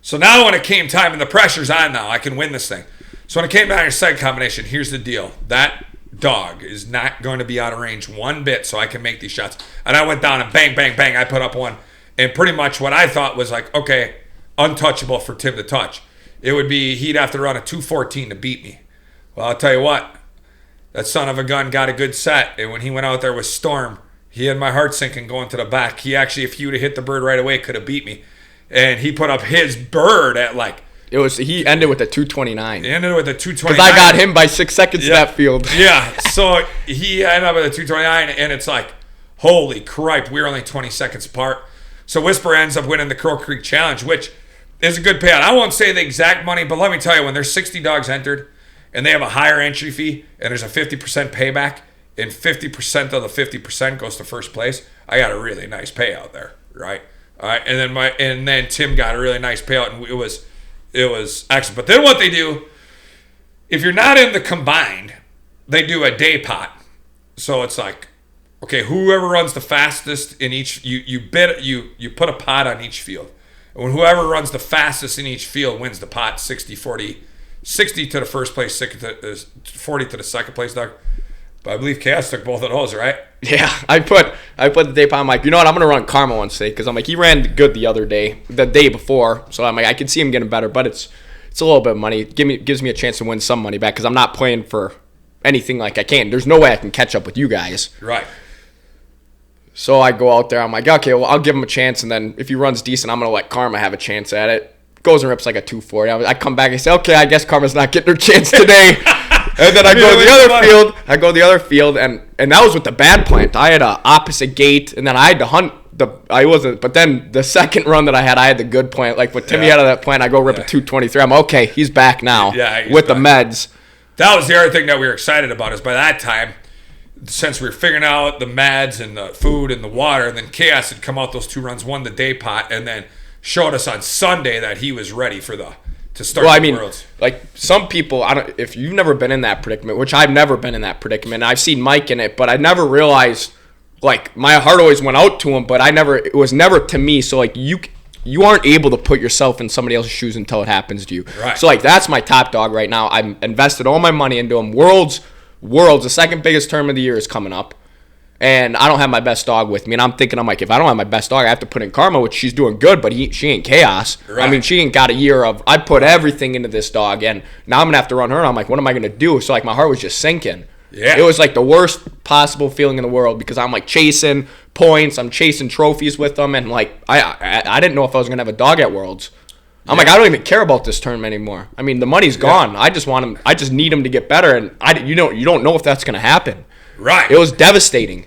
So now when it came time, and the pressure's on now, I can win this thing. So when it came down to your 2nd combination, here's the deal. That dog is not going to be out of range one bit, so I can make these shots. And I went down and bang, bang, bang, I put up one. And pretty much what I thought was like, okay, untouchable for Tim to touch. It would be, he'd have to run a 2:14 to beat me. Well, I'll tell you what, that son of a gun got a good set. And when he went out there with Storm, he had my heart sinking going to the back. He actually, if he would have hit the bird right away, could have beat me. And he put up his bird at like... He ended with a 2:29. He ended with a 2:29. Because I got him by 6 seconds in that field. Yeah, so he ended up with a 2:29, and it's like, holy cripe, we're only 20 seconds apart. So Whisper ends up winning the Crow Creek Challenge, which is a good payout. I won't say the exact money, but let me tell you, when there's 60 dogs entered, and they have a higher entry fee, and there's a 50% payback, and 50% of the 50% goes to 1st place, I got a really nice payout there, right? All right, and then Tim got a really nice payout, and it was excellent. But then what they do, if you're not in the combined, they do a day pot. So it's like, okay, whoever runs the fastest in each, you put a pot on each field. And whoever runs the fastest in each field wins the pot 60-40. 60 to the first place, 40 to the second place, Doug. But I believe Chaos took both of those, right? Yeah, I put the day pot. I'm like, you know what? I'm gonna run Karma one today because I'm like, he ran good the day before, so I'm like, I can see him getting better, but it's a little bit of money. Gives me a chance to win some money back because I'm not playing for anything like I can. There's no way I can catch up with you guys. Right. So I go out there. I'm like, okay, well, I'll give him a chance, and then if he runs decent, I'm gonna let Karma have a chance at it. Goes and rips like a 240. I come back and say, okay, I guess Karma's not getting her chance today. And then I go to the other field, and that was with the bad plant. I had a opposite gate, and then I had to hunt but then the second run that I had the good plant. Like with Timmy out of that plant, I go rip a 223. I'm okay, he's back now with the meds. That was the other thing that we were excited about is by that time, since we were figuring out the meds and the food and the water, and then Chaos had come out those 2 runs, won the day pot, and then showed us on Sunday that he was ready to start Worlds. Like some people, if you've never been in that predicament, which I've never been in that predicament, I've seen Mike in it, but I never realized, like, my heart always went out to him, but it was never to me. So like you aren't able to put yourself in somebody else's shoes until it happens to you. Right. So like that's my top dog right now. I've invested all my money into him. Worlds, the second biggest term of the year is coming up. And I don't have my best dog with me. And I'm like, if I don't have my best dog, I have to put in Karma, which she's doing good, but she ain't Chaos. Right. I mean, she ain't got a year of, I put everything into this dog, and now I'm going to have to run her, and I'm like, what am I going to do? So, like, my heart was just sinking. Yeah. It was, like, the worst possible feeling in the world because I'm, like, chasing points. I'm chasing trophies with them, and, like, I didn't know if I was going to have a dog at Worlds. I'm like, I don't even care about this tournament anymore. I mean, the money's gone. Yeah. I just want him. I just need him to get better, and you don't know if that's going to happen. Right. It was devastating.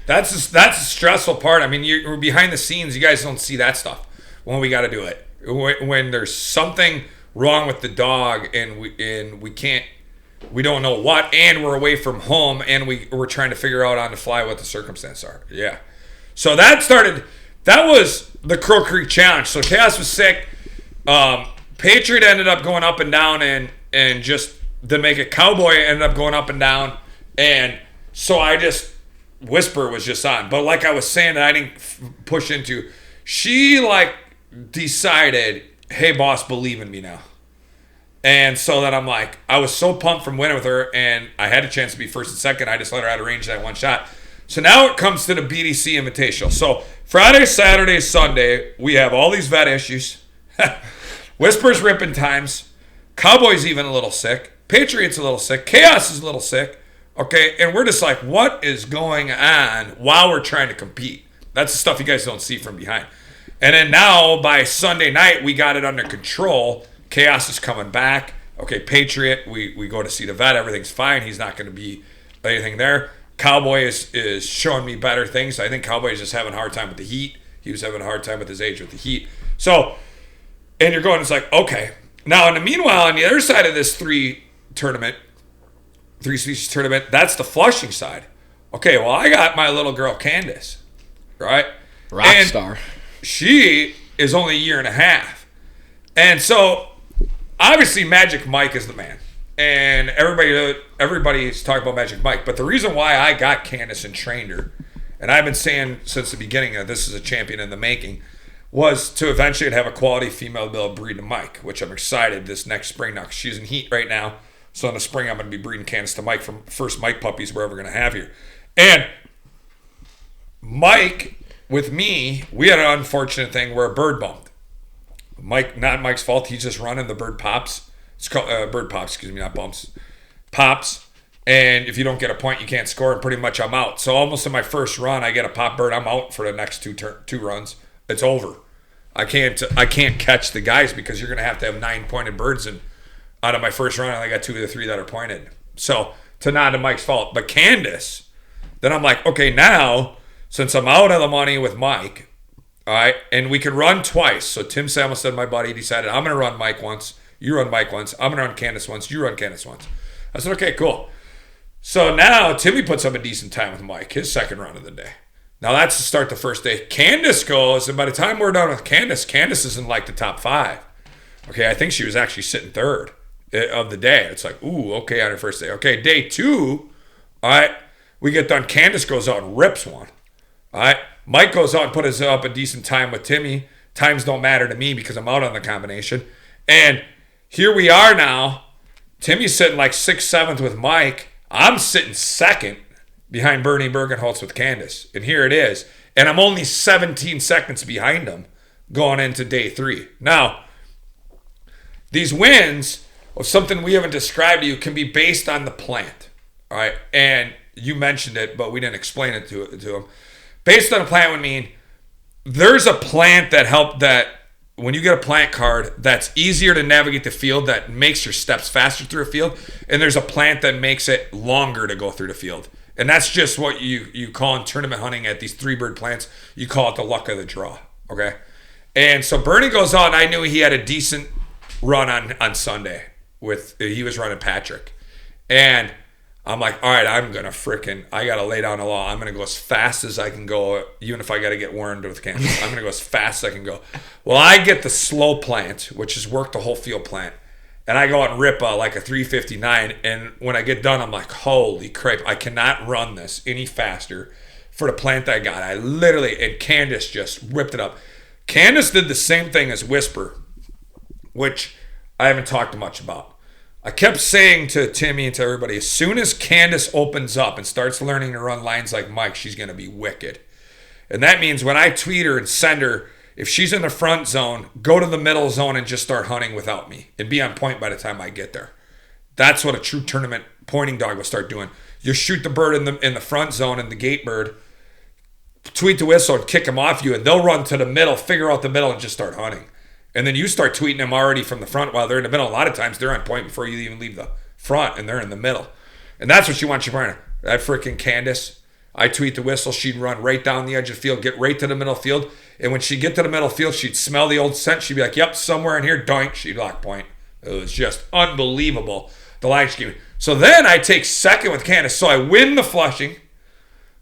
That's the stressful part. I mean, you're behind the scenes. You guys don't see that stuff when we got to do it. When there's something wrong with the dog and we don't know what, and we're away from home, and we're trying to figure out on the fly what the circumstances are. Yeah. So that was the Crow Creek Challenge. So Chaos was sick. Patriot ended up going up and down, and just to make it, Cowboy ended up going up and down, and so Whisper was just on. But like I was saying that I didn't push into, she like decided, hey boss, believe in me now. And so then I'm like, I was so pumped from winning with her, and I had a chance to be first and second. I just let her out of range that one shot. So now it comes to the BDC Invitational. So Friday, Saturday, Sunday, we have all these vet issues. Whisper's ripping times. Cowboy's even a little sick. Patriot's a little sick. Chaos is a little sick. Okay, and we're just like, what is going on while we're trying to compete? That's the stuff you guys don't see from behind. And then now, by Sunday night, we got it under control. Chaos is coming back. Okay, Patriot, we go to see the vet. Everything's fine. He's not going to be anything there. Cowboy is showing me better things. I think Cowboy is just having a hard time with the heat. He was having a hard time with his age with the heat. So, and you're going, it's like, okay. Now, in the meanwhile, on the other side of this three species tournament, that's the Flushing side. Okay, well, I got my little girl Candace, right? Rockstar. She is only a year and a half. And so, obviously, Magic Mike is the man. And everybody's talking about Magic Mike. But the reason why I got Candace and trained her, and I've been saying since the beginning that this is a champion in the making, was to eventually have a quality female to be able to breed to Mike, which I'm excited this next spring now, because she's in heat right now. So in the spring, I'm going to be breeding Candace to Mike from first Mike puppies we're ever going to have here. And Mike, with me, we had an unfortunate thing where a bird bumped. Mike, not Mike's fault. He's just running. The bird pops. It's called bird pops, excuse me, not bumps. Pops. And if you don't get a point, you can't score. And pretty much I'm out. So almost in my first run, I get a pop bird. I'm out for the next two runs. It's over. I can't catch the guys because you're going to have 9-pointed birds and out of my first run, I only got 2 of the 3 that are pointed. So, to not to Mike's fault. But Candace, then I'm like, okay, now, since I'm out of the money with Mike, all right, and we can run twice. So, Tim Samuelson, my buddy, decided, I'm going to run Mike once. You run Mike once. I'm going to run Candace once. You run Candace once. I said, okay, cool. So, now, Timmy puts up a decent time with Mike, his second run of the day. Now, that's to start the first day. Candace goes, and by the time we're done with Candace is in like the top 5. Okay, I think she was actually sitting third of the day. It's like, ooh, okay, on her first day. Okay, day 2, all right, we get done. Candace goes out and rips one. All right, Mike goes out and puts up a decent time with Timmy. Times don't matter to me because I'm out on the combination. And here we are now. Timmy's sitting like 6th, 7th with Mike. I'm sitting 2nd behind Bernie Bergenholtz with Candace. And here it is. And I'm only 17 seconds behind him going into day 3. Now, these wins of something we haven't described to you can be based on the plant. All right. And you mentioned it, but we didn't explain it to him. Based on a plant would mean there's a plant that when you get a plant card, that's easier to navigate the field, that makes your steps faster through a field. And there's a plant that makes it longer to go through the field. And that's just what you call in tournament hunting at these 3-bird plants. You call it the luck of the draw. Okay. And so Bernie goes on. I knew he had a decent run on Sunday he was running Patrick. And I'm like, all right, I got to lay down the law. I'm going to go as fast as I can go, even if I got to get warned with Kansas. I'm going to go as fast as I can go. Well, I get the slow plant, which is work the whole field plant. And I go out and rip like a 359. And when I get done, I'm like, holy crap, I cannot run this any faster for the plant I got. And Candace just ripped it up. Candace did the same thing as Whisper, which I haven't talked much about. I kept saying to Timmy and to everybody, as soon as Candace opens up and starts learning to run lines like Mike, she's going to be wicked. And that means when I tweet her and send her, if she's in the front zone, go to the middle zone and just start hunting without me and be on point by the time I get there. That's what a true tournament pointing dog will start doing. You shoot the bird in the front zone and the gate bird, tweet the whistle and kick them off you, and they'll run to the middle, figure out the middle, and just start hunting. And then you start tweeting them already from the front while they're in the middle. A lot of times they're on point before you even leave the front, and they're in the middle. And that's what you want your partner. That freaking Candace, I tweet the whistle. She'd run right down the edge of the field, get right to the middle field. And when she'd get to the middle field, she'd smell the old scent. She'd be like, yep, somewhere in here, doink. She'd lock point. It was just unbelievable, the line she gave me. So then I take 2nd with Candace. So I win the flushing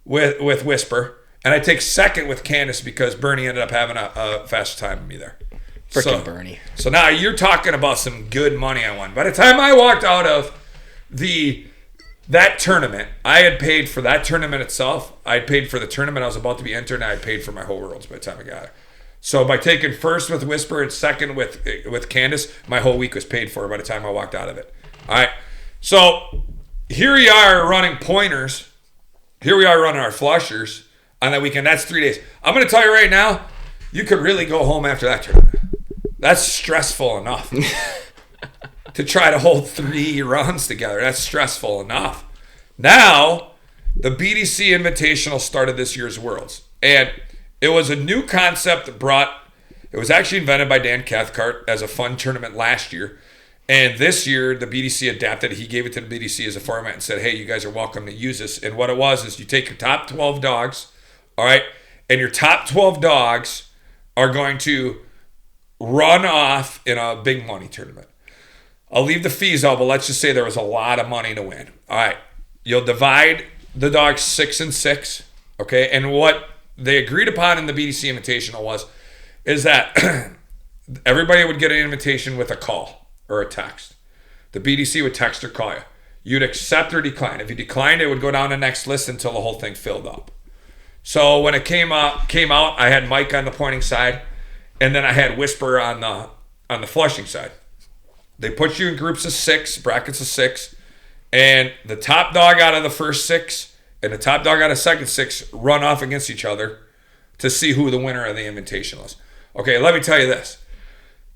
with Whisper. And I take 2nd with Candace because Bernie ended up having a faster time than me there. Freaking Bernie. So now you're talking about some good money I won. By the time I walked out of that tournament, I had paid for that tournament itself. I had paid for the tournament I was about to be entered, and I had paid for my whole worlds by the time I got it. So by taking 1st with Whisper and 2nd with Candace, my whole week was paid for by the time I walked out of it. All right. So here we are running pointers. Here we are running our flushers on that weekend. That's 3 days. I'm going to tell you right now, you could really go home after that tournament. That's stressful enough. To try to hold 3 runs together. That's stressful enough. Now, the BDC Invitational started this year's Worlds. And it was a new concept that it was actually invented by Dan Cathcart as a fun tournament last year. And this year, the BDC adapted it. He gave it to the BDC as a format and said, hey, you guys are welcome to use this. And what it was is you take your top 12 dogs, all right, and your top 12 dogs are going to run off in a big money tournament. I'll leave the fees out, but let's just say there was a lot of money to win. All right. You'll divide the dogs 6 and 6. Okay. And what they agreed upon in the BDC Invitational is that everybody would get an invitation with a call or a text. The BDC would text or call you. You'd accept or decline. If you declined, it would go down the next list until the whole thing filled up. So when it came out, I had Mike on the pointing side. And then I had Whisper on the flushing side. They put you in groups of 6, brackets of 6, and the top dog out of the first 6 and the top dog out of second 6 run off against each other to see who the winner of the Invitational is. Okay, let me tell you this.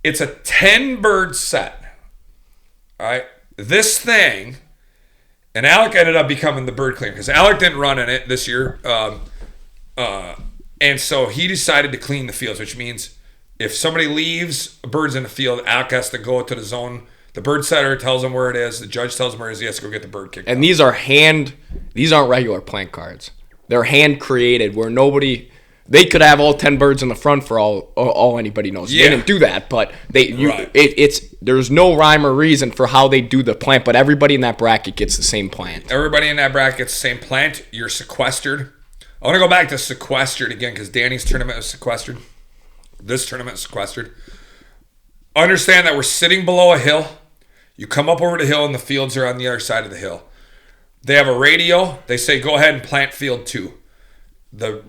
It's a 10-bird set. All right? This thing, and Alec ended up becoming the bird cleaner because Alec didn't run in it this year. And so he decided to clean the fields, which means if somebody leaves birds in the field, Alec has to go to the zone. The bird setter tells him where it is. The judge tells him where it is. He has to go get the bird kicked And out. These aren't regular plant cards. They're hand created where they could have all 10 birds in the front for all anybody knows. Yeah. They didn't do that, but there's no rhyme or reason for how they do the plant, but everybody in that bracket gets the same plant. Everybody in that bracket gets the same plant. You're sequestered. I want to go back to sequestered again because Danny's tournament was sequestered. This tournament is sequestered. Understand that we're sitting below a hill. You come up over the hill and the fields are on the other side of the hill. They have a radio. They say, go ahead and plant field 2. The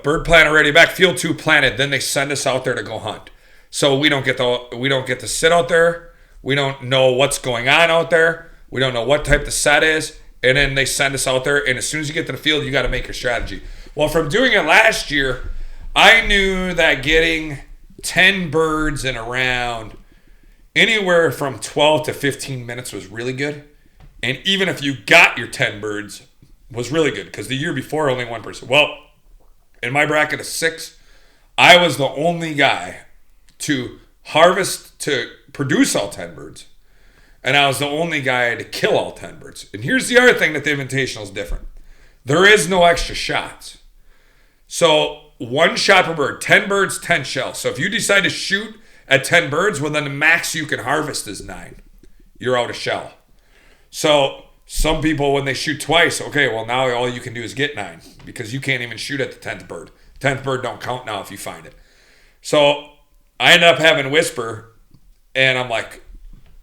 bird plant already back, field 2 planted. Then they send us out there to go hunt. So we don't get to sit out there. We don't know what's going on out there. We don't know what type the set is. And then they send us out there. And as soon as you get to the field, you got to make your strategy. Well, from doing it last year, I knew that getting 10 birds in a round anywhere from 12 to 15 minutes was really good. And even if you got your 10 birds, was really good. Because the year before, only one person. Well, in my bracket of 6, I was the only guy to produce all 10 birds. And I was the only guy to kill all 10 birds. And here's the other thing that the Invitational is different. There is no extra shots. So 1 shot per bird, 10 birds, 10 shells. So if you decide to shoot at 10 birds, well, then the max you can harvest is 9. You're out of shell. So some people, when they shoot twice, okay, well, now all you can do is get 9 because you can't even shoot at the 10th bird. 10th bird don't count now if you find it. So I ended up having Whisper, and I'm like,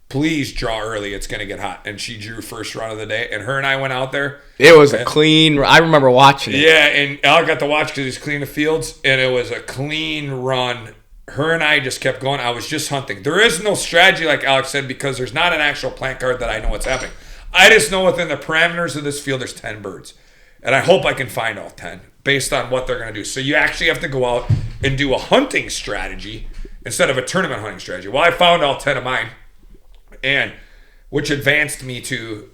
please draw early. It's going to get hot. And she drew first run of the day, and her and I went out there. It was a clean, I remember watching it. Yeah, and Alec got to watch because he's cleaning the fields, and it was a clean run. Her and I just kept going. I was just hunting. There is no strategy, like Alex said, because there's not an actual plant card that I know what's happening. I just know within the parameters of this field, there's 10 birds. And I hope I can find all 10 based on what they're going to do. So you actually have to go out and do a hunting strategy instead of a tournament hunting strategy. Well, I found all 10 of mine, and which advanced me to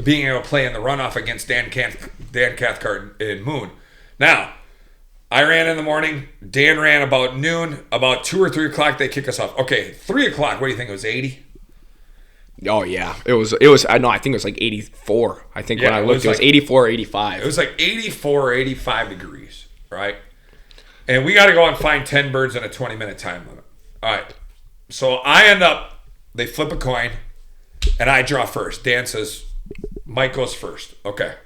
being able to play in the runoff against Dan Cathcart in Moon. Now, I ran in the morning. Dan ran about noon. About 2 or 3 o'clock, they kick us off. Okay, 3 o'clock. What do you think? It was 80? Oh, yeah. It was. I know. I think it was like 84. I think when I looked, it was 84 or 85. It was like 84 or 85 degrees, right? And we got to go and find 10 birds in a 20-minute time limit. All right. So I end up, they flip a coin, and I draw first. Dan says, Mike goes first. Okay.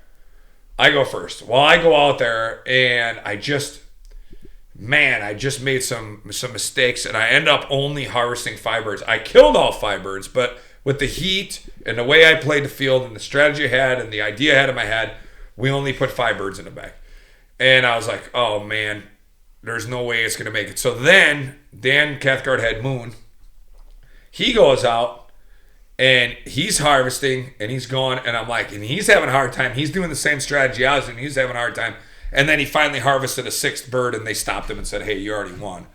I go first. Well, I go out there, and I just made some mistakes, and I end up only harvesting 5 birds. I killed all 5 birds, but with the heat and the way I played the field and the strategy I had and the idea I had in my head, we only put 5 birds in the bag. And I was like, oh, man, there's no way it's going to make it. So then Dan Cathcart had Moon. He goes out. And he's harvesting, and he's going, and I'm like, and he's having a hard time. He's doing the same strategy I was doing. He's having a hard time. And then he finally harvested a 6th bird, and they stopped him and said, hey, you already won.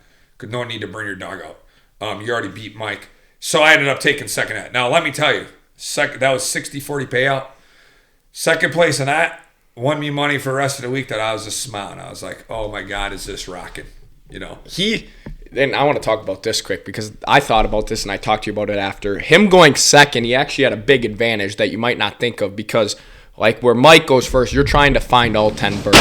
No need to bring your dog out. You already beat Mike. So I ended up taking second at. Now, let me tell you, that was 60-40 payout. Second place in that won me money for the rest of the week that I was just smiling. I was like, oh, my God, is this rocking? You know. And I want to talk about this quick because I thought about this and I talked to you about it after. Him going second, he actually had a big advantage that you might not think of because, like, where Mike goes first, you're trying to find all 10 birds.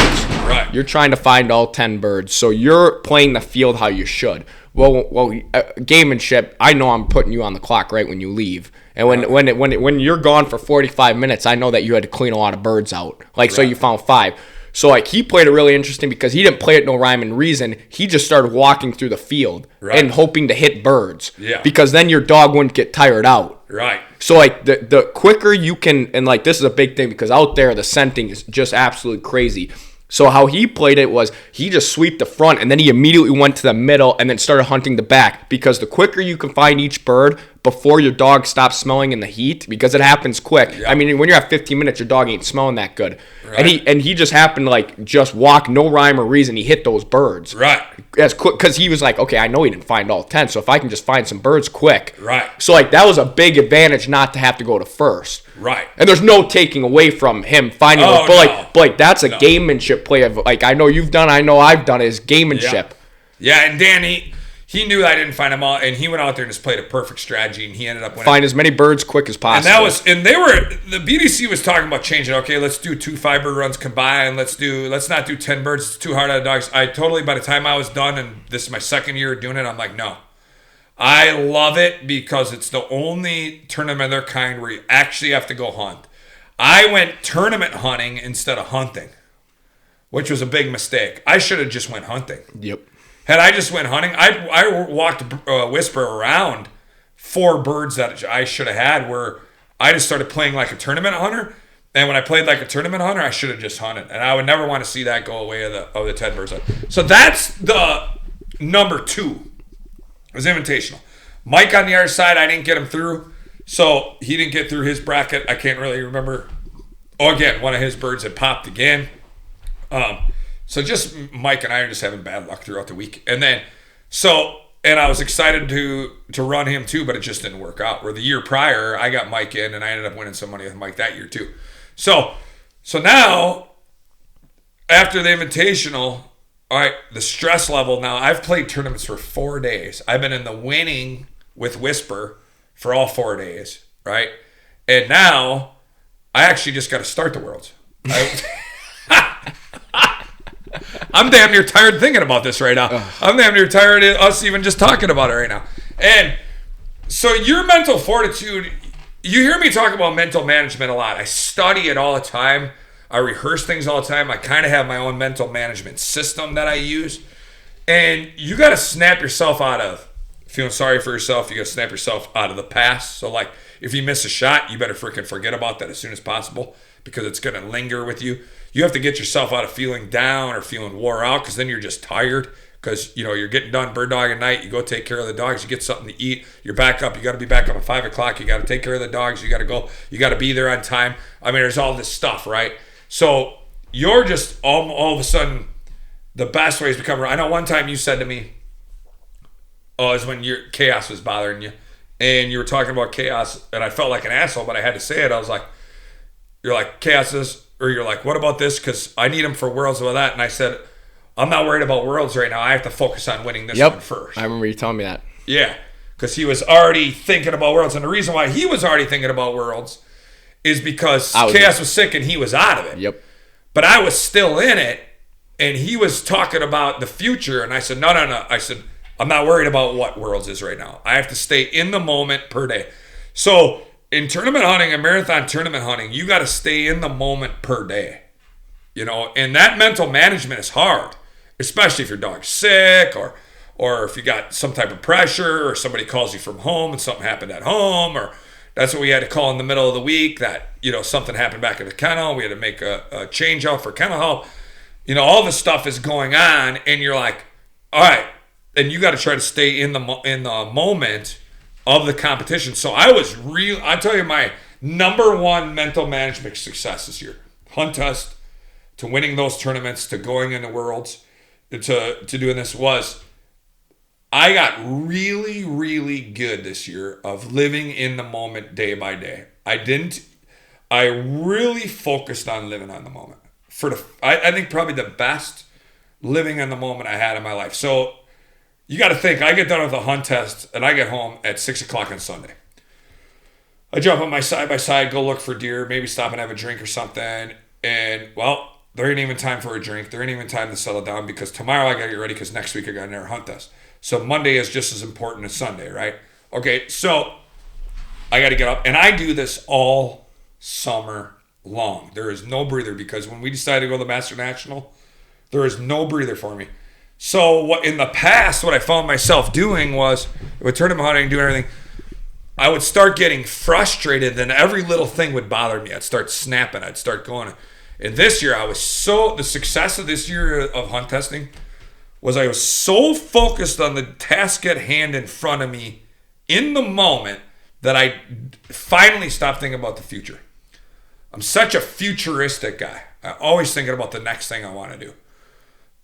Right. You're trying to find all 10 birds. So you're playing the field how you should. Well, gamemanship, I know I'm putting you on the clock right when you leave. And when you're gone for 45 minutes, I know that you had to clean a lot of birds out. Like, right. So you found 5. So, like, he played it really interesting because he didn't play it no rhyme and reason. He just started walking through the field and hoping to hit birds. Yeah. Because then your dog wouldn't get tired out. Right. So, like, the quicker you can, and, like, this is a big thing because out there the scenting is just absolutely crazy. So how he played it was he just swept the front and then he immediately went to the middle and then started hunting the back because the quicker you can find each bird before your dog stops smelling in the heat, because it happens quick. Yep. I mean, when you're at 15 minutes, your dog ain't smelling that good. Right. And he just happened to, like, just walk, no rhyme or reason. He hit those birds. Right. As quick, because he was like, okay, I know he didn't find all 10, so if I can just find some birds quick. Right. So, like, that was a big advantage not to have to go to first. Right. And there's no taking away from him finding it. But that's a gamemanship play of, like, I know you've done, I know I've done, is gamemanship. Yeah, and Danny, he knew I didn't find them all, and he went out there and just played a perfect strategy, and he ended up winning. Find as many birds quick as possible. And the BDC was talking about changing. Okay, let's do 2 5-bird runs combined. Let's not do 10 birds. It's too hard on the dogs. By the time I was done, and this is my second year doing it, I'm like, no. I love it because it's the only tournament of their kind where you actually have to go hunt. I went tournament hunting instead of hunting, which was a big mistake. I should have just went hunting. Yep. Had I just went hunting, I walked Whisper around 4 birds that I should have had where I just started playing like a tournament hunter. And when I played like a tournament hunter, I should have just hunted. And I would never want to see that go away of the 10 birds. So that's the number 2. It was invitational. Mike on the other side, I didn't get him through. So he didn't get through his bracket. I can't really remember. Oh, again, one of his birds had popped again. So just Mike and I are just having bad luck throughout the week. And then, and I was excited to run him too, but it just didn't work out. Where the year prior, I got Mike in and I ended up winning some money with Mike that year too. So now, after the invitational, all right, the stress level now, I've played tournaments for 4 days. I've been in the winning with Whisper for all 4 days, right? And now, I actually just got to start the Worlds. I'm damn near tired thinking about this right now. I'm damn near tired of us even just talking about it right now. And so your mental fortitude, you hear me talk about mental management a lot. I study it all the time. I rehearse things all the time. I kind of have my own mental management system that I use. And you got to snap yourself out of feeling sorry for yourself. You got to snap yourself out of the past. So like if you miss a shot, you better freaking forget about that as soon as possible because it's going to linger with you. You have to get yourself out of feeling down or feeling wore out because then you're just tired because, you're getting done bird dog at night. You go take care of the dogs. You get something to eat. You're back up. You got to be back up at 5 o'clock. You got to take care of the dogs. You got to go. You got to be there on time. I mean, there's all this stuff, right? So you're just all of a sudden the best way is become. I know one time you said to me, "Oh, is when your chaos was bothering you," and you were talking about chaos, and I felt like an asshole, but I had to say it. I was like, "You're like chaos is," or you're like, "What about this? Because I need them for Worlds about that." And I said, "I'm not worried about Worlds right now. I have to focus on winning this one first." I remember you telling me that. Yeah, because he was already thinking about Worlds, and the reason why he was already thinking about Worlds is because Chaos was sick and he was out of it. Yep. But I was still in it, and he was talking about the future, and I said, no. I said, I'm not worried about what Worlds is right now. I have to stay in the moment per day. So in tournament hunting and marathon tournament hunting, you got to stay in the moment per day. And that mental management is hard, especially if your dog's sick or if you got some type of pressure or somebody calls you from home and something happened at home, or that's what we had to call in the middle of the week that, something happened back at the kennel. We had to make a change out for kennel help. All this stuff is going on and you're like, all right. And you got to try to stay in the moment of the competition. So I tell you my number one mental management success this year, hunt test, to winning those tournaments, to going into Worlds, to doing this was I got really, really good this year of living in the moment day by day. I really focused on living on the moment. I think probably the best living in the moment I had in my life. So you got to think, I get done with a hunt test and I get home at 6 o'clock on Sunday. I jump on my side-by-side, go look for deer, maybe stop and have a drink or something. And, well, there ain't even time for a drink. There ain't even time to settle down because tomorrow I got to get ready because next week I got another hunt test. So Monday is just as important as Sunday, right? Okay, so I got to get up. And I do this all summer long. There is no breather because when we decided to go to the Master National, there is no breather for me. So in the past, what I found myself doing was, with tournament hunting, doing everything, I would start getting frustrated, then every little thing would bother me. I'd start snapping. I'd start going. And this year, the success of this year of hunt testing was I was so focused on the task at hand in front of me in the moment that I finally stopped thinking about the future. I'm such a futuristic guy. I'm always thinking about the next thing I want to do.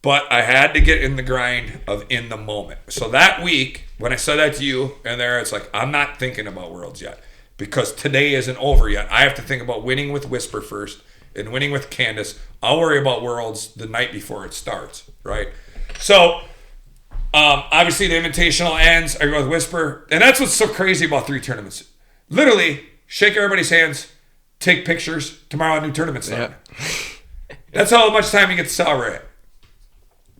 But I had to get in the grind of in the moment. So that week, when I said that to you, and there, it's like, I'm not thinking about Worlds yet because today isn't over yet. I have to think about winning with Whisper first and winning with Candace. I'll worry about Worlds the night before it starts, right? So, obviously, the invitational ends. I go with Whisper. And that's what's so crazy about 3 tournaments. Literally, shake everybody's hands, take pictures. Tomorrow, a new tournament starting. Yeah. That's how much time you get to celebrate.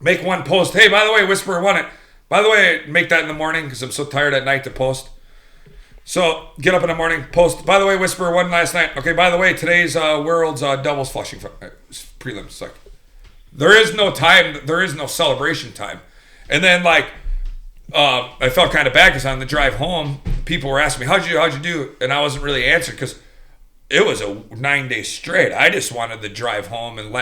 Make one post. Hey, by the way, Whisper won it. By the way, make that in the morning because I'm so tired at night to post. So get up in the morning, post. By the way, Whisper won last night. Okay, by the way, today's World's doubles flushing prelims. It's like there is no time. There is no celebration time. And then like I felt kind of bad because on the drive home, people were asking me, how'd you do? And I wasn't really answering because it was a 9-day straight. I just wanted to drive home and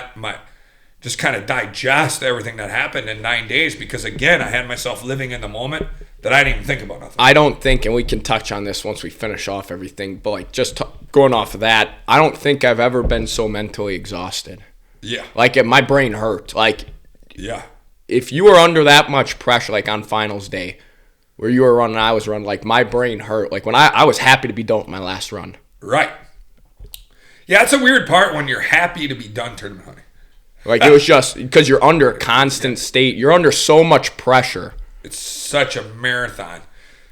just kind of digest everything that happened in 9 days because, again, I had myself living in the moment that I didn't even think about nothing. I don't think, and we can touch on this once we finish off everything, but like just going off of that, I don't think I've ever been so mentally exhausted. Yeah. Like my brain hurt. Like, yeah. If you were under that much pressure, like on finals day, where you were running, I was running, like my brain hurt. Like when I was happy to be done with my last run. Right. Yeah, it's a weird part when you're happy to be done tournament hunting. Like it was just because you're under a constant state. You're under so much pressure. It's such a marathon.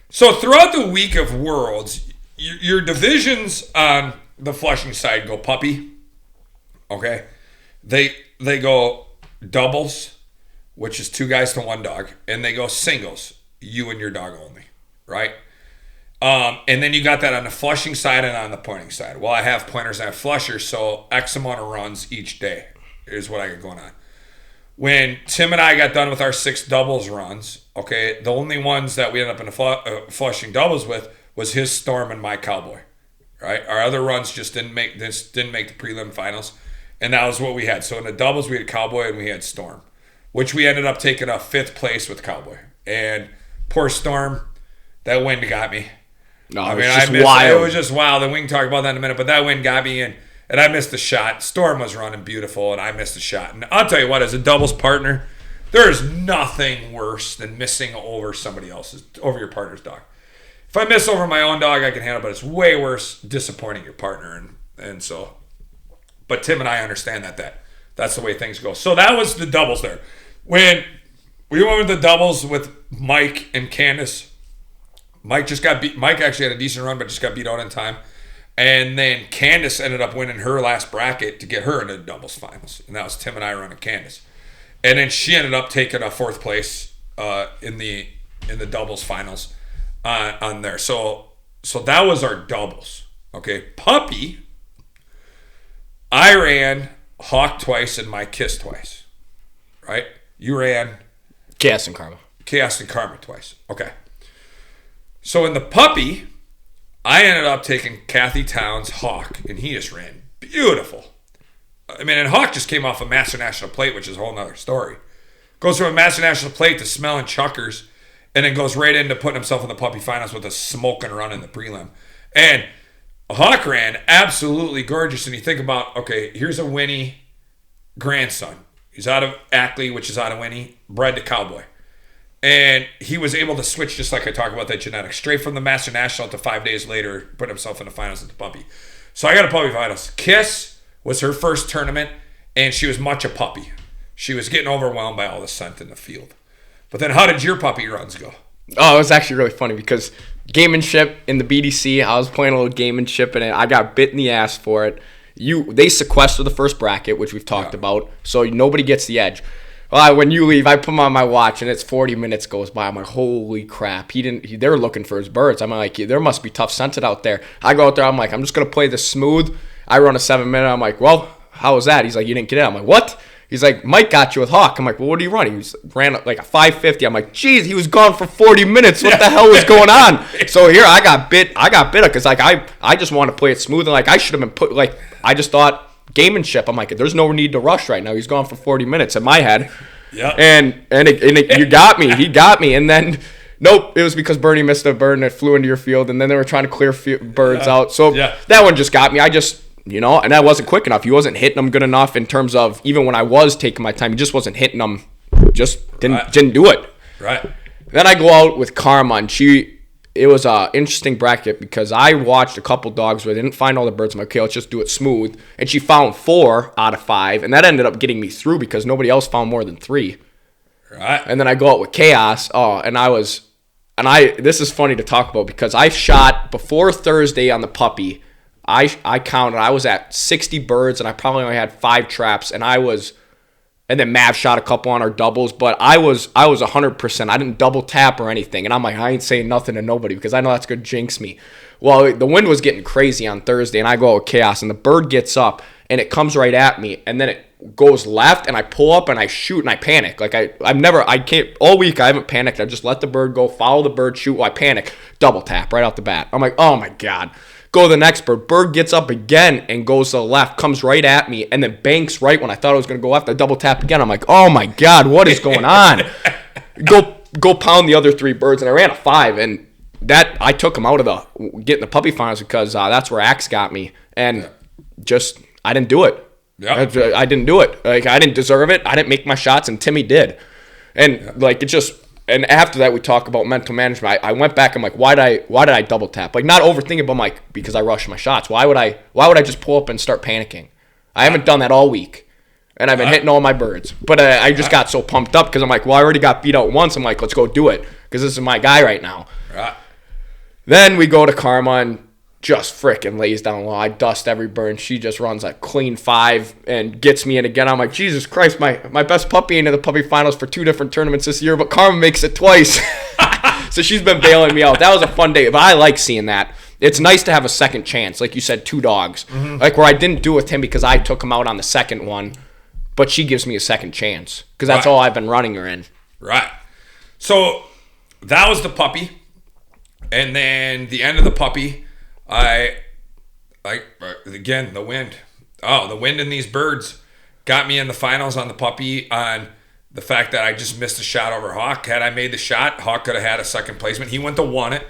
So throughout the week of Worlds, your divisions on the Flushing side go puppy. Okay. They go doubles, which is 2 guys to 1 dog, and they go singles, you and your dog only, right? And then you got that on the Flushing side and on the pointing side. Well, I have pointers and I have flushers, so X amount of runs each day is what I got going on. When Tim and I got done with our 6 doubles runs, okay, the only ones that we ended up in the Flushing doubles with was his Storm and my Cowboy, right? Our other runs just didn't make the prelim finals, and that was what we had. So in the doubles, we had Cowboy and we had Storm, which we ended up taking a 5th place with Cowboy. And poor Storm, that wind got me. No, I mean, wild. It was just wild, and we can talk about that in a minute, but that wind got me in. And I missed the shot. Storm was running beautiful, and I missed the shot. And I'll tell you what, as a doubles partner, there is nothing worse than missing over your partner's dog. If I miss over my own dog, I can handle it, but it's way worse disappointing your partner. And so, but Tim and I understand that's the way things go. So that was the doubles there. When we went with the doubles with Mike and Candace, Mike actually had a decent run, but just got beat out in time. And then Candace ended up winning her last bracket to get her into the doubles finals. And that was Tim and I running Candace. And then she ended up taking a 4th place in the doubles finals on there. So that was our doubles. Okay. Puppy, I ran Hawk twice and my Kiss twice. Right? You ran Chaos and Karma twice. Okay. So in the puppy, I ended up taking Kathy Towns' Hawk, and he just ran beautiful. I mean, and Hawk just came off a Master National Plate, which is a whole nother story. Goes from a Master National Plate to smelling chuckers, and then goes right into putting himself in the puppy finals with a smoking run in the prelim. And Hawk ran absolutely gorgeous, and you think about, okay, here's a Winnie grandson. He's out of Ackley, which is out of Winnie, bred to Cowboy. And he was able to switch, just like I talk about that genetics, straight from the Master National to 5 days later, put himself in the finals at the puppy. So I got a puppy finals. Kiss was her first tournament, and she was much a puppy. She was getting overwhelmed by all the scent in the field. But then how did your puppy runs go? Oh, it was actually really funny because gamemanship in the BDC, I was playing a little gamemanship, and I got bit in the ass for it. They sequester the first bracket, which we've talked about, so nobody gets the edge. When you leave, I put him on my watch, and it's 40 minutes goes by. I'm like, holy crap. They were looking for his birds. I'm like, there must be tough scented out there. I go out there. I'm like, I'm just going to play this smooth. I run a 7-minute. I'm like, well, how was that? He's like, you didn't get it. I'm like, what? He's like, Mike got you with Hawk. I'm like, well, what do you run? He ran like a 550. I'm like, geez, he was gone for 40 minutes. What the hell was going on? So here I got bit because like I just want to play it smooth, and like I should have been put, like, I just thought gamemanship. I'm like, there's no need to rush right now. He's gone for 40 minutes in my head. Yeah. And you got me. He got me. And then, nope, it was because Bernie missed a bird and it flew into your field. And then they were trying to clear birds out. So that one just got me. I just, and that wasn't quick enough. He wasn't hitting them good enough in terms of, even when I was taking my time, he just wasn't hitting them. Just didn't do it. Right. Then I go out with Karma, and it was an interesting bracket because I watched a couple dogs where they didn't find all the birds. I'm like, okay, let's just do it smooth. And she found 4 out of 5, and that ended up getting me through because nobody else found more than 3. Right. And then I go out with Chaos. This is funny to talk about because I shot before Thursday on the puppy. I counted. I was at 60 birds, and I probably only had 5 traps, and And then Mav shot a couple on our doubles, but I was 100%. I didn't double tap or anything. And I'm like, I ain't saying nothing to nobody because I know that's going to jinx me. Well, the wind was getting crazy on Thursday, and I go out with Chaos, and the bird gets up, and it comes right at me, and then it goes left, and I pull up, and I shoot, and I panic. Like, I can't, all week I haven't panicked. I just let the bird go, follow the bird, shoot. Well, I panic, double tap right out the bat. I'm like, oh my God. Go to the next bird. Bird gets up again and goes to the left, comes right at me, and then banks right when I thought I was going to go left. I double tap again. I'm like, oh my God, what is going on? Go pound the other 3 birds, and I ran a 5, and that I took him out of getting the puppy finals because that's where Axe got me, and just I didn't do it. Yeah. I didn't do it. Like, I didn't deserve it. I didn't make my shots, and Timmy did. And like, it just, and after that we talk about mental management. I went back. I'm like, why did I double tap? Like, not overthinking, but I'm like, because I rushed my shots. Why would I just pull up and start panicking? I haven't done that all week, and I've been hitting all my birds. But I just got so pumped up because I'm like, well, I already got beat out once. I'm like, let's go do it because this is my guy right now. Right. Then we go to Karma and just frickin' lays down low. I dust every bird. She just runs a clean 5 and gets me in again. I'm like, Jesus Christ, my best puppy into the puppy finals for 2 different tournaments this year, but Karma makes it twice. So she's been bailing me out. That was a fun day, but I like seeing that. It's nice to have a second chance. Like you said, 2 dogs. Mm-hmm. Like where I didn't do with him because I took him out on the second one, but she gives me a second chance because that's all I've been running her in. Right. So that was the puppy. And then the end of the puppy, again, the wind. Oh, the wind in these birds got me in the finals on the puppy on the fact that I just missed a shot over Hawk. Had I made the shot, Hawk could have had a second placement. He wouldn't have won it,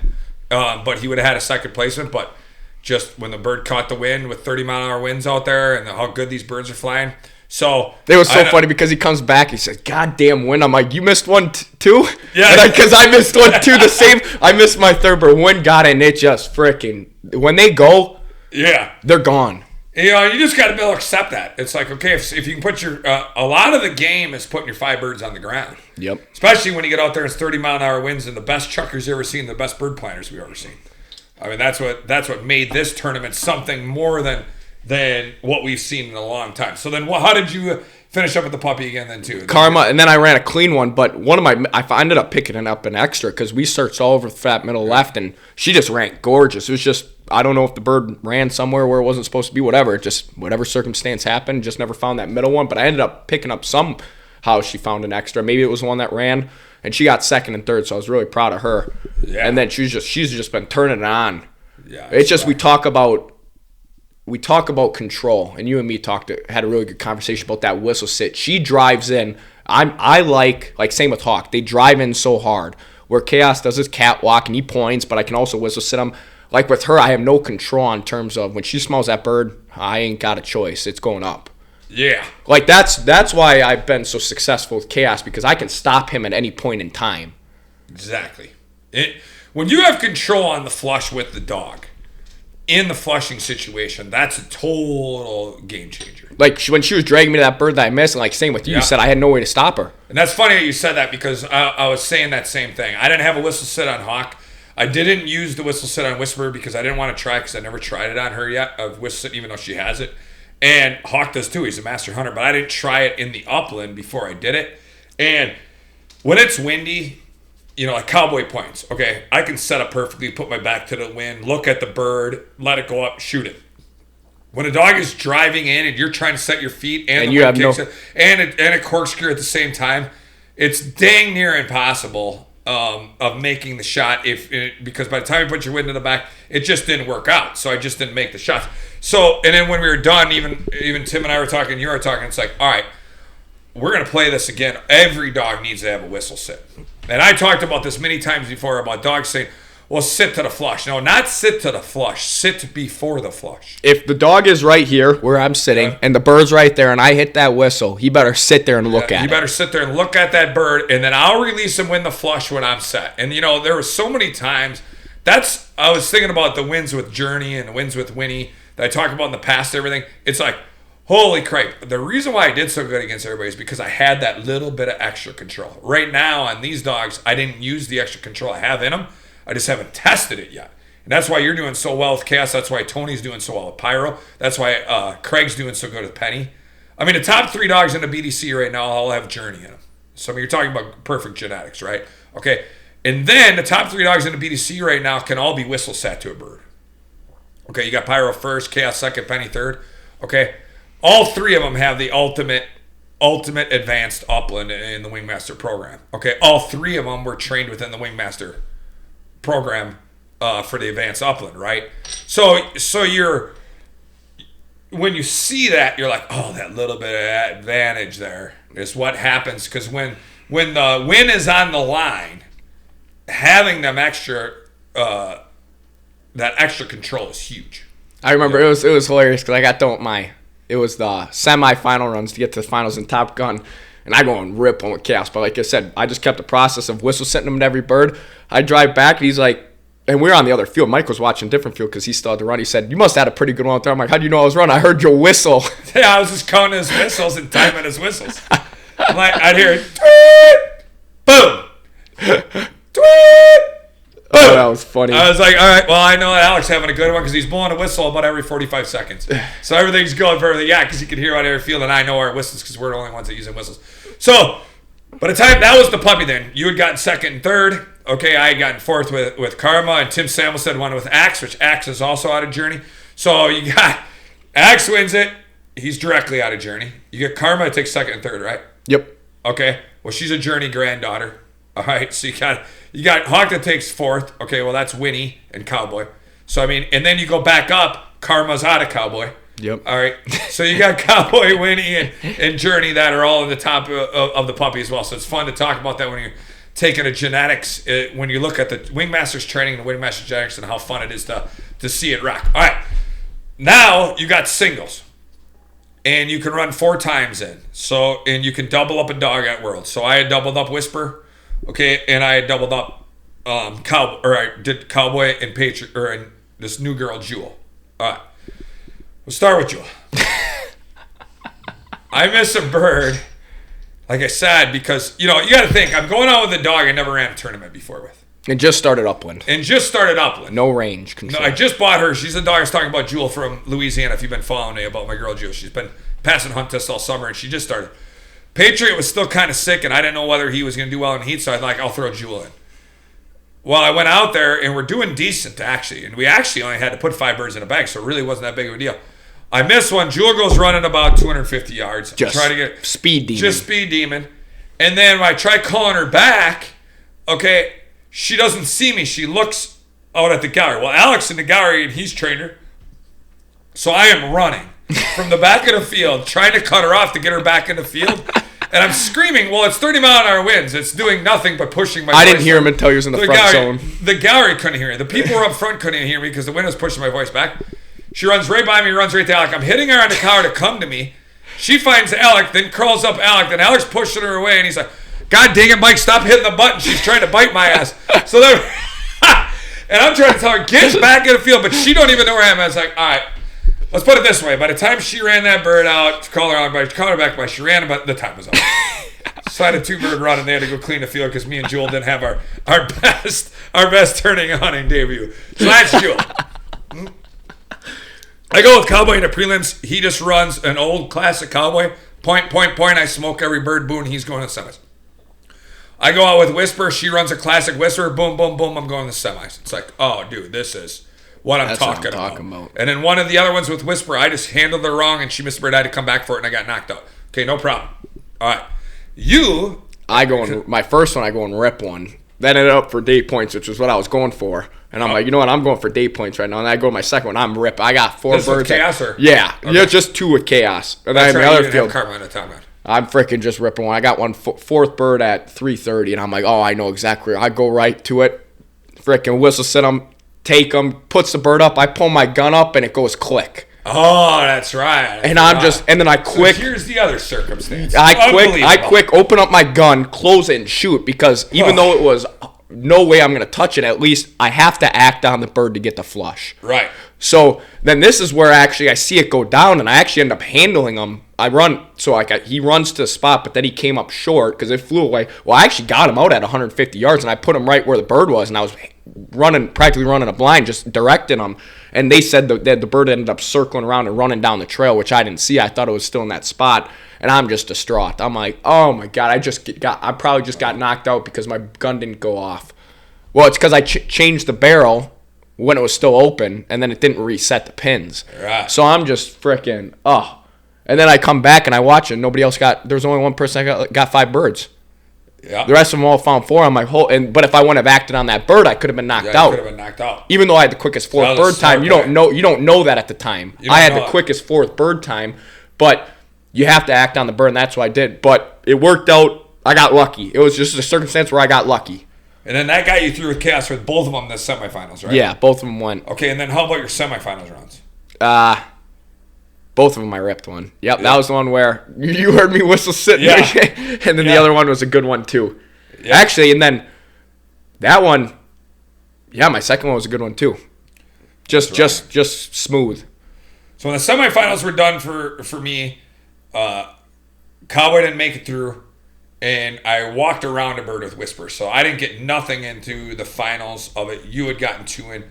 but he would have had a second placement. But just when the bird caught the wind with 30-mile-an-hour winds out there and how good these birds are flying. So it was so funny because he comes back. He says, "God damn wind." I'm like, "You missed one too?" Yeah, because I missed one too. The same. I missed my third, but wind got it, and it just freaking when they go, they're gone. You know, you just got to be able to accept that. It's like, okay, if you can put your a lot of the game is putting your 5 birds on the ground. Yep. Especially when you get out there and it's 30-mile-an-hour winds and the best chuckers you ever seen, the best bird planters we've ever seen. I mean, that's what made this tournament something more than what we've seen in a long time. So then how did you finish up with the puppy again then too? Karma, and then I ran a clean one, but I ended up picking it up an extra because we searched all over the fat middle left, and she just ran gorgeous. It was just, I don't know if the bird ran somewhere where it wasn't supposed to be, whatever. It just, whatever circumstance happened, just never found that middle one, but I ended up picking up somehow she found an extra. Maybe it was the one that ran, and she got second and third, so I was really proud of her. Yeah. And then she's just been turning it on. Yeah. It's just, we talk about control, and you and me had a really good conversation about that whistle sit. She drives in. I like same with Hawk. They drive in so hard. Where Chaos does his catwalk and he points, but I can also whistle sit him. Like with her, I have no control in terms of when she smells that bird, I ain't got a choice. It's going up. Yeah. Like that's why I've been so successful with Chaos, because I can stop him at any point in time. Exactly. When you have control on the flush with the dog, in the flushing situation, that's a total game changer. Like when she was dragging me to that bird that I missed, and like same with you, you said I had no way to stop her. And that's funny that you said that because I was saying that same thing. I didn't have a whistle sit on Hawk. I didn't use the whistle sit on Whisperer because I didn't want to try because I never tried it on her yet, of whistle sit, even though she has it. And Hawk does too. He's a master hunter, but I didn't try it in the upland before I did it. And when it's windy, you know, like Cowboy points, okay, I can set up perfectly, put my back to the wind, look at the bird, let it go up, shoot it. When a dog is driving in and you're trying to set your feet and the wind kicks it, and a corkscrew at the same time, it's dang near impossible of making the shot because by the time you put your wind in the back, it just didn't work out. So I just didn't make the shots. So, and then when we were done, even Tim and I were talking, you were talking, it's like, all right, we're going to play this again. Every dog needs to have a whistle sit. And I talked about this many times before about dogs saying, well, sit to the flush. No, not sit to the flush. Sit before the flush. If the dog is right here where I'm sitting and the bird's right there and I hit that whistle, he better sit there and look at it. You better sit there and look at that bird, and then I'll release him when the flush when I'm set. And, you know, there were so many times. I was thinking about the wins with Journey and the wins with Winnie that I talked about in the past, everything. It's like, holy crap. The reason why I did so good against everybody is because I had that little bit of extra control. Right now on these dogs, I didn't use the extra control I have in them. I just haven't tested it yet. And that's why you're doing so well with Chaos. That's why Tony's doing so well with Pyro. That's why Craig's doing so good with Penny. I mean, the top 3 dogs in the BDC right now all have Journey in them. So I mean, you're talking about perfect genetics, right? Okay. And then the top 3 dogs in the BDC right now can all be whistle sat to a bird. Okay, you got Pyro first, Chaos second, Penny third. Okay. All 3 of them have the ultimate advanced upland in the Wingmaster program. Okay. All 3 of them were trained within the Wingmaster program for the advanced upland, right? So when you see that, you're like, oh, that little bit of advantage there is what happens, because when the win is on the line, having them extra that extra control is huge. I remember it was hilarious because I got done with it was the semifinal runs to get to the finals in Top Gun, and I go and rip on with Chaos. But like I said, I just kept the process of whistle setting him to every bird. I drive back, and he's like, and we were on the other field. Mike was watching a different field because he still had to run. He said, "You must have had a pretty good one out there." I'm like, "How do you know I was running?" "I heard your whistle." Yeah, I was just counting his whistles and timing his whistles. I'm like, I'd hear it, tweet, boom, tweet. Oh, that was funny. I was like, all right, well, I know that Alec's having a good one because he's blowing a whistle about every 45 seconds. So everything's going perfectly. Yeah, because you can hear out every field, and I know our whistles because we're the only ones that use whistles. So by the time that was the puppy, then you had gotten second and third. Okay, I had gotten fourth with Karma, and Tim Samuelson won with Axe, which Axe is also out of Journey. So you got Axe wins it. He's directly out of Journey. You get Karma, it takes second and third, right? Yep. Okay. Well, she's a Journey granddaughter. All right. So you got Hawk that takes fourth. Okay. Well, that's Winnie and Cowboy. So I mean, and then you go back up. Karma's out of Cowboy. Yep. All right. So you got Cowboy, Winnie, and Journey that are all in the top of the puppy as well. So it's fun to talk about that when you're taking a genetics. When you look at the Wingmasters training and the Wingmasters genetics and how fun it is to see it rock. All right. Now you got singles. And you can run 4 times in. So, and you can double up a dog at World. So I had doubled up Whisper, okay, and I had doubled up Cowboy, or I did Cowboy and Patriot, or and this new girl Jewel. All right, we'll start with Jewel. I miss a bird, like I said, because you got to think I'm going out with a dog I never ran a tournament before with. And just started upland. No range control. No, I just bought her. She's the dog I was talking about, Jewel from Louisiana. If you've been following me about my girl Jewel, she's been passing hunt tests all summer, and she just started. Patriot was still kind of sick, and I didn't know whether he was going to do well in heat, so I was like, I'll throw Jewel in. Well, I went out there, and we're doing decent, actually. And we actually only had to put 5 birds in a bag, so it really wasn't that big of a deal. I missed one. Jewel goes running about 250 yards. Just trying to get speed demon. Just speed demon. And then when I try calling her back, okay, she doesn't see me. She looks out at the gallery. Well, Alec's in the gallery, and he's trained her. So I am running from the back of the field, trying to cut her off to get her back in the field. And I'm screaming, well, it's 30-mile-an-hour winds. It's doing nothing but pushing my voice. I didn't hear him until he was in the front zone. The gallery couldn't hear me. The people who were up front couldn't even hear me because the wind was pushing my voice back. She runs right by me, runs right to Alec. I'm hitting her on the collar to come to me. She finds Alec, then curls up Alec. Then Alec's pushing her away, and he's like, God dang it, Mike, stop hitting the button. She's trying to bite my ass. So then, and I'm trying to tell her, get back in the field, but she don't even know where I am. I was like, all right, let's put it this way. By the time she ran that bird out, call her back by she ran, but the time was up. So I had a 2-bird run, and they had to go clean the field because me and Jewel didn't have our best turning hunting debut. So that's Jewel. I go with Cowboy in the prelims. He just runs an old classic Cowboy. Point. I smoke every bird. Boom, he's going to the semis. I go out with Whisper. She runs a classic Whisper. Boom, boom, boom. I'm going to the semis. It's like, oh, dude, this is what I'm talking about. And then one of the other ones with Whisper, I just handled her wrong, and she missed the bird. I had to come back for it, and I got knocked out. Okay, no problem. All right. My first one, I go and rip one. That ended up for day points, which was what I was going for. And I'm like, you know what? I'm going for day points right now. And I go to my second one. I'm rip. I got 4 birds. With Chaos or? Yeah. Okay. Yeah, just 2 with Chaos. And that's then right. the other field. Karma on the top man. I'm freaking just ripping one. I got one 4th bird at 3:30, and I'm like, oh, I know exactly. I go right to it, freaking whistle set him, take him, puts the bird up. I pull my gun up, and it goes click. Oh, that's right. And then I quick. So here's the other circumstance. I quick open up my gun, close it, and shoot because even though it was no way I'm gonna touch it, at least I have to act on the bird to get the flush. Right. So then this is where actually I see it go down, and I actually end up handling him. I run, so he runs to the spot, but then he came up short because it flew away. Well, I actually got him out at 150 yards, and I put him right where the bird was, and I was practically running a blind, just directing him. And they said that the bird ended up circling around and running down the trail, which I didn't see. I thought it was still in that spot. And I'm just distraught. I'm like, oh my God, I probably just got knocked out because my gun didn't go off. Well, it's because I changed the barrel when it was still open, and then it didn't reset the pins. Right. So I'm just freaking, And then I come back and I watch it. Nobody else there's only one person that got 5 birds. Yeah. The rest of them all found 4. I'm like, but if I wouldn't have acted on that bird, I could have been knocked out. Could have been knocked out. Even though I had the quickest 4th bird time, you don't know that at the time. I had the quickest 4th bird time, but you have to act on the bird, and that's what I did. But it worked out. I got lucky. It was just a circumstance where I got lucky. And then that got you through with chaos with both of them in the semifinals, right? Yeah, both of them went. Okay, and then how about your semifinals rounds? Both of them I ripped one. Yep, that was the one where you heard me whistle sitting there. And then the other one was a good one too. Yeah. Actually, and then that one, my second one was a good one too. Just smooth. So when the semifinals were done for me, Cowboy didn't make it through, and I walked around a bird with whispers. So I didn't get nothing into the finals of it. You had gotten 2 in.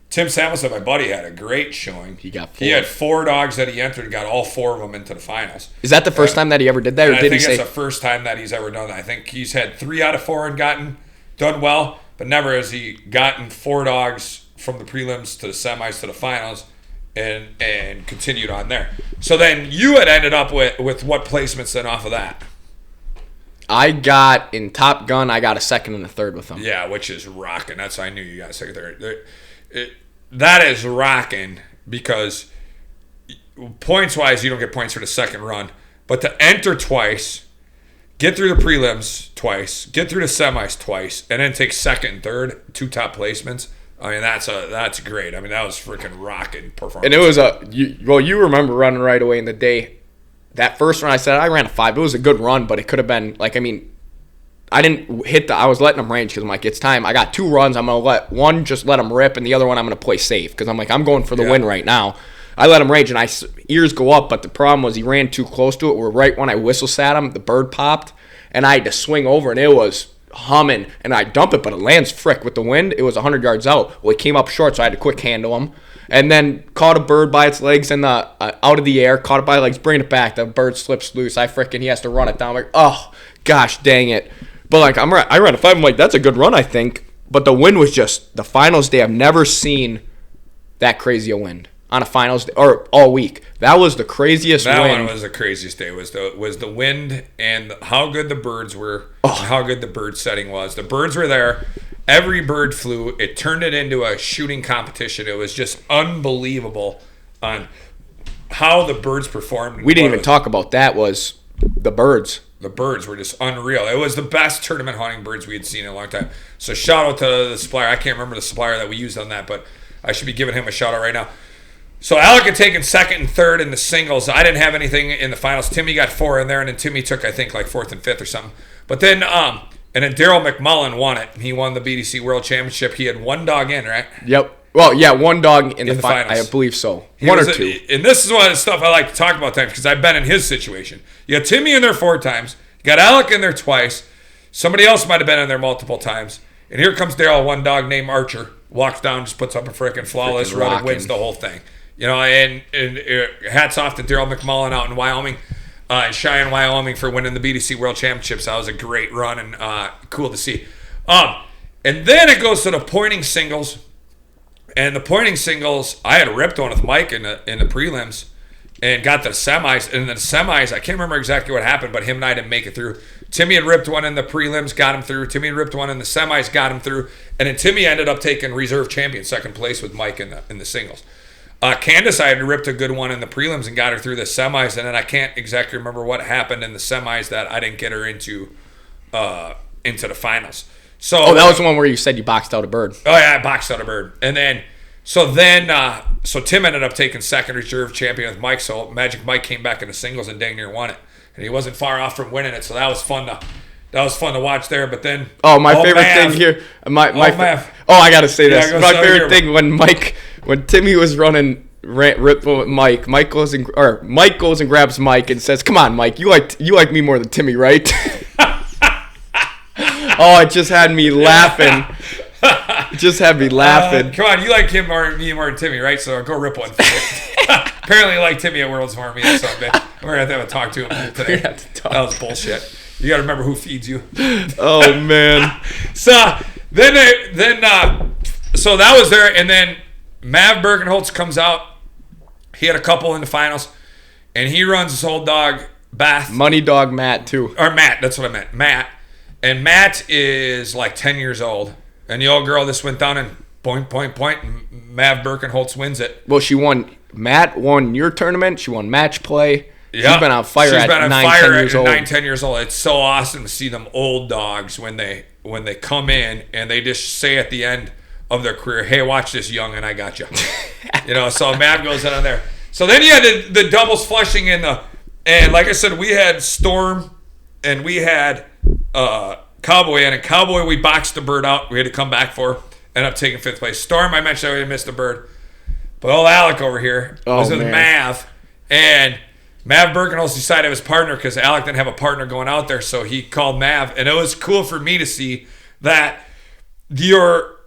Tim Samuelson, my buddy, had a great showing. He got 4. He had 4 dogs that he entered and got all 4 of them into the finals. Is that the first time that he ever did that? Or I think it's the first time that he's ever done that. I think he's had 3 out of 4 and done well, but never has he gotten 4 dogs from the prelims to the semis to the finals and continued on there. So then you had ended up with what placements then off of that? I got, in Top Gun, I got a 2nd and a 3rd with them. Yeah, which is rocking. That's how I knew you got a 2nd, 3rd. That is rocking because points-wise, you don't get points for the second run. But to enter twice, get through the prelims twice, get through the semis twice, and then take 2nd and 3rd, 2 top placements, I mean, that's great. I mean, that was freaking rocking performance. And it was you remember running right away in the day. That first run, I said I ran a 5. It was a good run, but it could have been, I didn't hit I was letting them range because I'm like, it's time. I got 2 runs. I'm going to let one just let them rip, and the other one I'm going to play safe because I'm like, I'm going for the win right now. I let him range, and ears go up, but the problem was he ran too close to it, where right when I whistle sat him, the bird popped, and I had to swing over, and it was humming, and I dump it, but it lands frick. With the wind, it was 100 yards out. Well, he came up short, so I had to quick handle him. And then caught a bird by its legs and out of the air, caught it by the legs, bring it back. The bird slips loose. He has to run it down. I'm like, oh, gosh, dang it. But I ran a 5. I'm like, that's a good run, I think. But the wind was just the finals day. I've never seen that crazy a wind on a finals day or all week. That was the craziest wind. That one was the craziest day. Was the wind and how good the birds were. How good the bird setting was. The birds were there. Every bird flew. It turned it into a shooting competition. It was just unbelievable on how the birds performed. We didn't even talk about that. Was the birds. The birds were just unreal. It was the best tournament hunting birds we had seen in a long time. So shout out to the supplier. I can't remember the supplier that we used on that, but I should be giving him a shout out right now. So Alec had taken 2nd and 3rd in the singles. I didn't have anything in the finals. Timmy got 4 in there, and then Timmy took, I think, 4th and 5th or something. But then, and then Daryl McMullen won it. He won the BDC World Championship. He had 1 dog in, right? Yep. Well, yeah, 1 dog in the finals. I believe so. 1 or 2. And this is one of the stuff I like to talk about times because I've been in his situation. You got Timmy in there 4 times. You got Alec in there twice. Somebody else might have been in there multiple times. And here comes Daryl, 1 dog named Archer. Walks down, just puts up a freaking flawless run and wins the whole thing. You know, and hats off to Daryl McMullen out in Wyoming, Cheyenne, Wyoming, for winning the BDC World Championships. That was a great run and cool to see. And then it goes to the pointing singles. And the pointing singles, I had ripped one with Mike in the prelims and got the semis. And in the semis, I can't remember exactly what happened, but him and I didn't make it through. Timmy had ripped one in the prelims, got him through. Timmy had ripped one in the semis, got him through. And then Timmy ended up taking reserve champion, 2nd place with Mike in the singles. Candace, I had ripped a good one in the prelims and got her through the semis, and then I can't exactly remember what happened in the semis that I didn't get her into the finals. So that was the one where you said you boxed out a bird. Oh yeah, I boxed out a bird, and then so Tim ended up taking 2nd reserve champion with Mike. So Magic Mike came back in the singles and dang near won it, and he wasn't far off from winning it. So that was fun to watch there. But then my favorite thing here, I gotta say this. My favorite thing when Timmy was running rip with Mike goes and grabs Mike and says, "Come on, Mike, you like me more than Timmy, right?" Oh, it just had me laughing. Just had me laughing. Come on, you like him me more than Timmy, right? So go rip one. Apparently you like Timmy at Worlds more than me or something. We're going to have to talk to him today. That was bullshit. You got to remember who feeds you. Oh, man. So so that was there. And then Mav Birkenholtz comes out. He had a couple in the finals. And he runs his old dog, Bath. Money Dog Matt, too. Or Matt, that's what I meant. Matt. And Matt is like 10 years old. And the old girl just went down and point, and Mav Birkenholtz wins it. Well, she won. Matt won your tournament. She won match play. Yep. She's been on fire at 9-10 years old. It's so awesome to see them old dogs when they come in and they just say at the end of their career, hey, watch this young and I got you. So Mav goes in on there. So then you had the doubles flushing and like I said, we had Storm and we had Cowboy, and in Cowboy we boxed the Bird out. We had to come back for. Ended up taking 5th place. Storm, I mentioned I missed the Bird. But old Alec over here was with Mav. And Mav Birkenholtz decided his partner because Alec didn't have a partner going out there. So he called Mav. And it was cool for me to see that it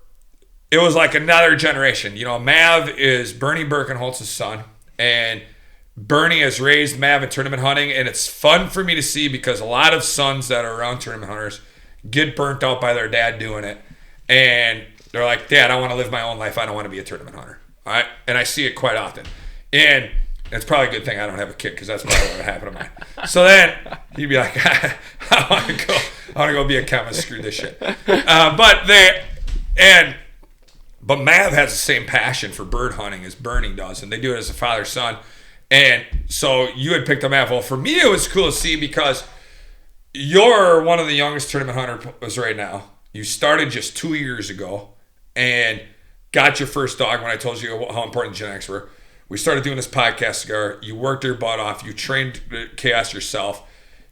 was like another generation. Mav is Bernie Birkenholtz's son. And Bernie has raised Mav in tournament hunting. And it's fun for me to see because a lot of sons that are around tournament hunters get burnt out by their dad doing it. And they're like, Dad, I want to live my own life. I don't want to be a tournament hunter. All right? And I see it quite often. And it's probably a good thing I don't have a kid because that's probably what would happen to mine. So then he'd be like, I want to go be a chemist. Screw this shit. But Mav has the same passion for bird hunting as Bernie does, and they do it as a father-son. And so you had picked up Mav. Well, for me, it was cool to see because you're one of the youngest tournament hunters right now. You started just 2 years ago and got your first dog when I told you how important genetics were. We started doing this podcast together. You worked your butt off. You trained Chaos yourself.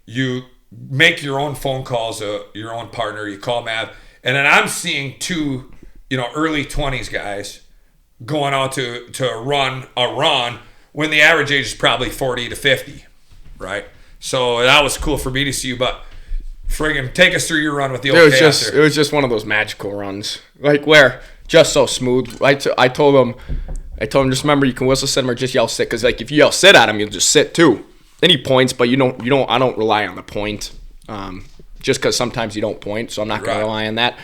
You make your own phone calls, your own partner. You call Mav. And then I'm seeing two, early 20s guys going out to run a run when the average age is probably 40 to 50, right? So that was cool for me to see you. But friggin' take us through your run with the old Chaos. It was just one of those magical runs. Like where just so smooth. I told him, just remember you can whistle sit him or just yell sit, because like if you yell sit at him, you'll just sit too. Then he points, but I don't rely on the point, just because sometimes you don't point, so I'm not gonna rely on that.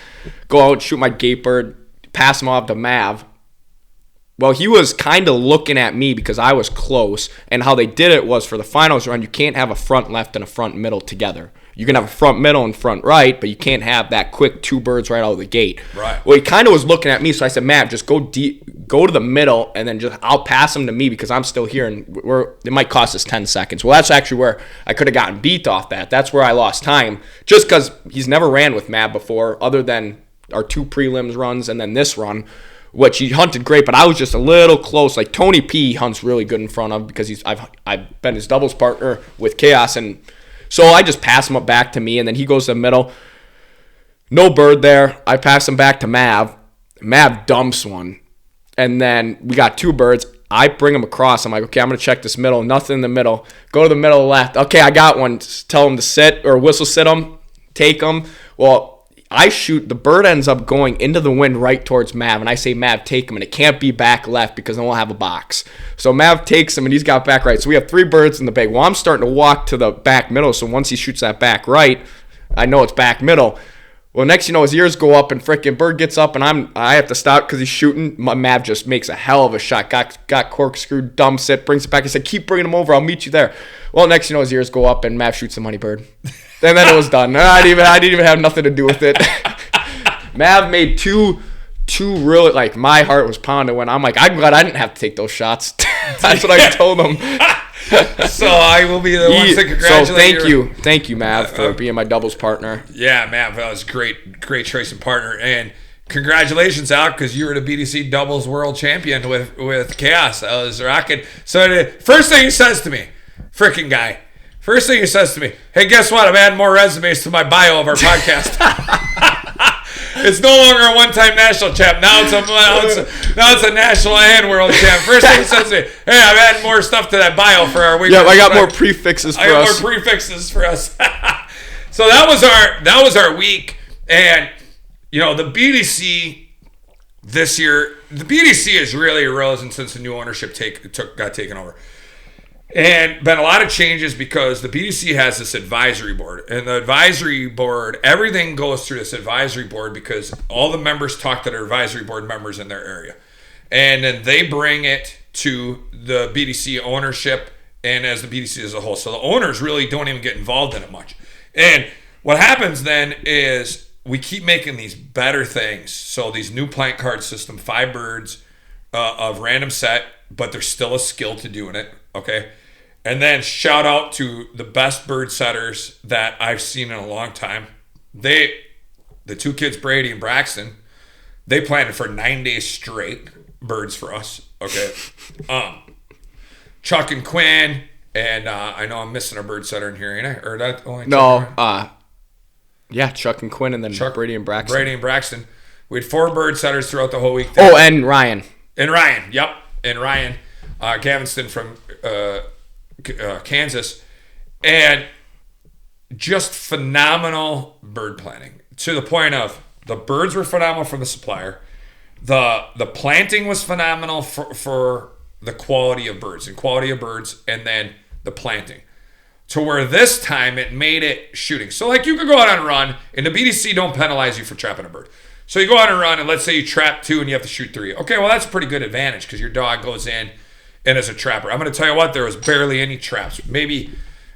Go out, shoot my gate bird, pass him off to Mav. Well, he was kind of looking at me because I was close, and how they did it was for the finals run, you can't have a front left and a front middle together. You can have a front middle and front right, but you can't have that quick two birds right out of the gate. Right. Well, he kind of was looking at me, so I said, Matt, just go deep, go to the middle, and then I'll pass him to me because I'm still here, and it might cost us 10 seconds. Well, that's actually where I could have gotten beat off that. That's where I lost time, just because he's never ran with Matt before, other than our 2 prelims runs and then this run, which he hunted great, but I was just a little close. Like Tony P hunts really good in front of because I've been his doubles partner with Chaos, and so I just pass him up back to me, and then he goes to the middle. No bird there. I pass him back to Mav. Mav dumps one, and then we got 2 birds. I bring him across. I'm like, okay, I'm going to check this middle. Nothing in the middle. Go to the middle left. Okay, I got one. Just tell him to sit or whistle sit him. Take him. Well, I shoot. The bird ends up going into the wind right towards Mav, and I say, Mav, take him, and it can't be back left because then we'll have a box. So Mav takes him, and he's got back right. So we have 3 birds in the bag. Well, I'm starting to walk to the back middle, so once he shoots that back right, I know it's back middle. Well, next you know, his ears go up, and frickin' bird gets up, and I have to stop because he's shooting. Mav just makes a hell of a shot. Got corkscrewed, dumps it, brings it back. He said, keep bringing him over. I'll meet you there. Well, next you know, his ears go up, and Mav shoots the money bird. And then it was done. I didn't even have nothing to do with it. Mav made two really, like, my heart was pounding when I'm like, I'm glad I didn't have to take those shots. That's what I told him. So I will be the one to congratulate you. So thank you, Mav, for being my doubles partner. Yeah, Mav, that was great choice and partner. And congratulations, Alec, because you were the BDC doubles world champion with Chaos. That was rocking. So the first thing he says to me, freaking guy, hey, guess what? I'm adding more resumes to my bio of our podcast. It's no longer a one-time national champ. Now it's a national and world champ. First thing he says to me, hey, I'm adding more stuff to that bio for our week. Yeah, I got more prefixes for us. So that was our week, and the BDC this year, the BDC has really arisen since the new ownership got taken over. And been a lot of changes because the BDC has this advisory board. And the advisory board, everything goes through this advisory board because all the members talk to their advisory board members in their area. And then they bring it to the BDC ownership and as the BDC as a whole. So the owners really don't even get involved in it much. And what happens then is we keep making these better things. So these new plant card system, 5 birds of random set, but there's still a skill to doing it. Okay. And then shout out to the best bird setters that I've seen in a long time. The 2 kids, Brady and Braxton, they planted for 9 days straight birds for us. Okay. Chuck and Quinn, and I know I'm missing a bird setter in here, ain't I? Or that only yeah, Chuck and Quinn, and then Brady and Braxton. Brady and Braxton. We had 4 bird setters throughout the whole week. Oh, and Ryan. And Ryan, yep. And Ryan Gavinston from Kansas. And just phenomenal bird planting to the point of the birds were phenomenal from the supplier. The planting was phenomenal for the quality of birds, and then the planting. To where this time it made it shooting. So like you could go out and run, and the BDC don't penalize you for trapping a bird. So you go out and run, and let's say you trap 2 and you have to shoot 3. Okay, well that's a pretty good advantage because your dog goes in and is a trapper. I'm going to tell you what, there was barely any traps. Maybe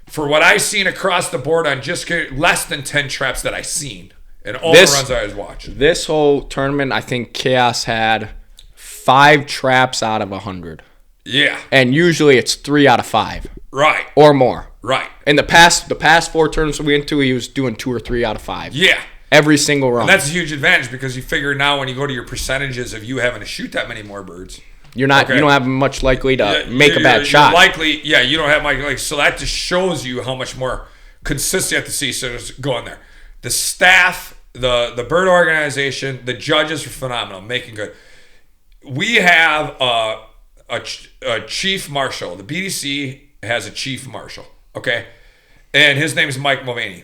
for what I seen across the board on just less than 10 traps that I seen. And all the runs I was watching. This whole tournament, I think Chaos had 5 traps out of 100. Yeah. And usually it's 3 out of 5. Right. Or more. Right. In the past 4 tournaments we went to, he was doing 2 or 3 out of 5. Yeah. Every single run. And that's a huge advantage because you figure now when you go to your percentages of you having to shoot that many more birds. You don't have much likely to make a bad shot. You don't have much so that just shows you how much more consistent you have to see sitters go in there. The staff, the bird organization, the judges are phenomenal, making good. We have a chief marshal. The BDC has a chief marshal, okay? And his name is Mike Mulvaney.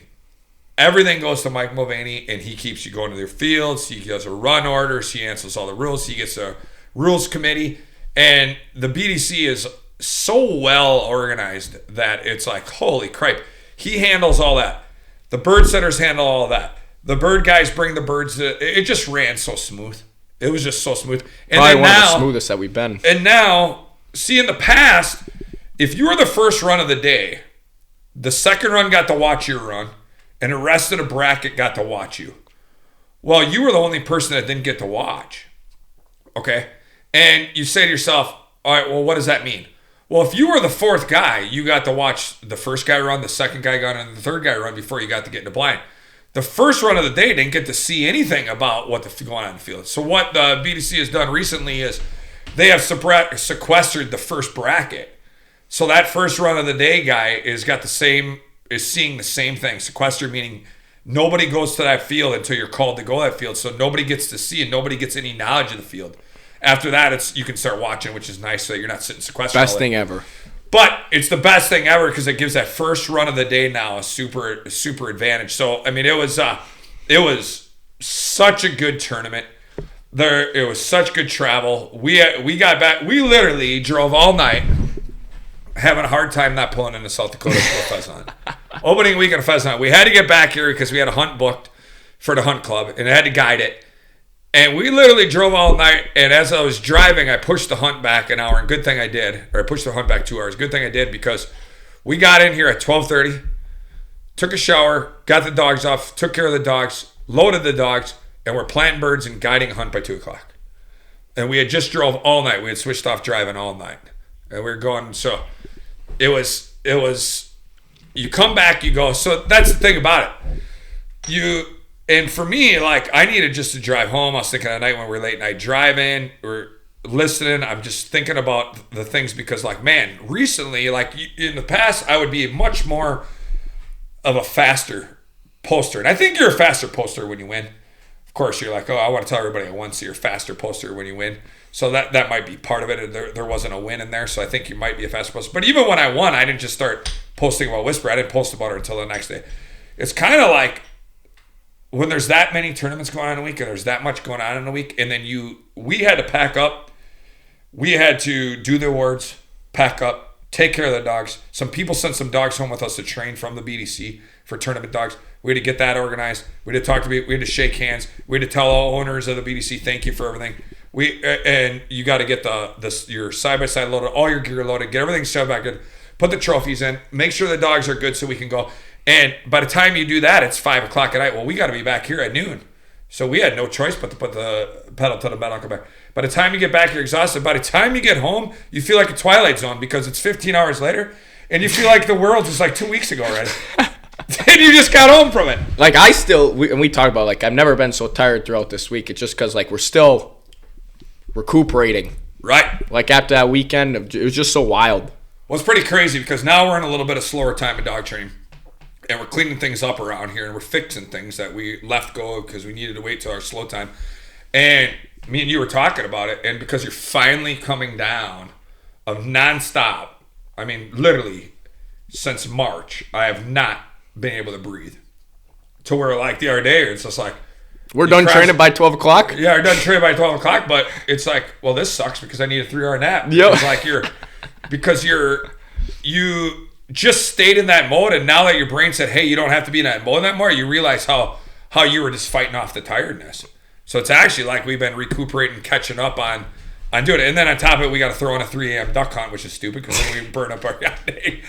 Everything goes to Mike Mulvaney, and he keeps you going to their fields. He does a run orders. He answers all the rules. He gets a rules committee. And the BDC is so well organized that it's like, holy crap. He handles all that. The bird setters handle all that. The bird guys bring the birds. It just ran so smooth. It was just so smooth. And probably one of the smoothest that we've been. And now, see, in the past, if you were the first run of the day, the second run got to watch your run, and the rest of the bracket got to watch you. Well, you were the only person that didn't get to watch. Okay? And you say to yourself, all right, well, what does that mean? Well, if you were the 4th guy, you got to watch the first guy run, the second guy run, and the third guy run before you got to get in the blind. The first run of the day didn't get to see anything about what's going on in the field. So what the BDC has done recently is they have sequestered the first bracket. So that first run of the day guy is seeing the same thing. Sequestered meaning nobody goes to that field until you're called to go to that field. So nobody gets to see and nobody gets any knowledge of the field. After that, you can start watching, which is nice so that you're not sitting sequestered. Best thing ever. But it's the best thing ever because it gives that first run of the day now a super advantage. So I mean, it was such a good tournament. It was such good travel. We got back. We literally drove all night, having a hard time not pulling into South Dakota for a pheasant hunt. Opening weekend of pheasant hunt. We had to get back here because we had a hunt booked for the hunt club and I had to guide it. And we literally drove all night, and as I was driving, I pushed the hunt back an hour, and good thing I did. Or I pushed the hunt back 2 hours. Good thing I did because we got in here at 12:30, took a shower, got the dogs off, took care of the dogs, loaded the dogs, and we're planting birds and guiding a hunt by 2 o'clock. And we had just drove all night. We had switched off driving all night. And we were going, so it was, you come back, you go, so that's the thing about it. And for me, like, I needed just to drive home. I was thinking at night when we're late night driving or listening, I'm just thinking about the things because, like, man, recently, like, in the past, I would be much more of a faster poster. And I think you're a faster poster when you win. Of course, you're like, oh, I want to tell everybody at once you're a faster poster when you win. So that might be part of it. There wasn't a win in there, so I think you might be a faster poster. But even when I won, I didn't just start posting about Whisper. I didn't post about her until the next day. It's kind of like when there's that many tournaments going on in a week and there's that much going on in a week, and then we had to pack up. We had to do the awards, pack up, take care of the dogs. Some people sent some dogs home with us to train from the BDC for tournament dogs. We had to get that organized. We had to talk to people. We had to shake hands. We had to tell all owners of the BDC, thank you for everything. And you got to get your side-by-side loaded, all your gear loaded, get everything shoved back in, put the trophies in, make sure the dogs are good so we can go. And by the time you do that, it's 5 o'clock at night. Well, we got to be back here at noon. So we had no choice but to put the pedal to the metal and come back. By the time you get back, you're exhausted. By the time you get home, you feel like a Twilight Zone because it's 15 hours later, and you feel like the world was like 2 weeks ago already. And you just got home from it. Like, we talk about, like, I've never been so tired throughout this week. It's just because, like, we're still recuperating. Right. Like, after that weekend, it was just so wild. Well, it's pretty crazy because now we're in a little bit of slower time of dog training. And we're cleaning things up around here, and we're fixing things that we left go because we needed to wait till our slow time. And me and you were talking about it, and because you're finally coming down of nonstop, I mean, literally, since March, I have not been able to breathe. To where, like, the other day, it's just like... We're done training by 12 o'clock? Yeah, we're done training by 12 o'clock, but it's like, well, this sucks because I need a 3-hour nap. Yep. It's like you just stayed in that mode, and now that your brain said, hey, you don't have to be in that mode anymore, you realize how you were just fighting off the tiredness. So it's actually like we've been recuperating, catching up on doing it. And then on top of it, we got to throw in a 3 a.m. duck hunt, which is stupid because then we burn up our day,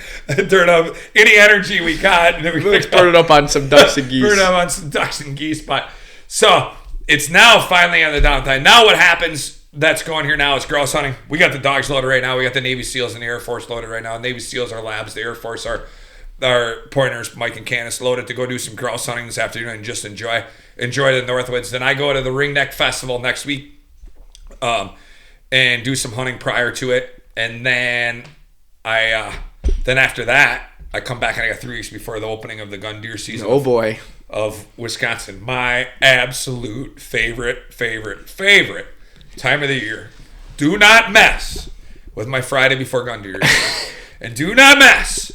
turn up any energy we got. And then Let's burn it up on some ducks and geese. Burn it up on some ducks and geese. But so it's now finally on the downtime. Now what happens that's going here now is grouse hunting. We got the dogs loaded right now. We got the Navy SEALs and the Air Force loaded right now. Navy SEALs are labs. The Air Force are our pointers, Mike and Canis, loaded to go do some grouse hunting this afternoon and just enjoy the Northwoods. Then I go to the Ringneck Festival next week and do some hunting prior to it. And then then after that, I come back and I got 3 weeks before the opening of the gun deer season. Oh, boy. Of Wisconsin. My absolute favorite time of the year. Do not mess with my Friday before gun deer. And do not mess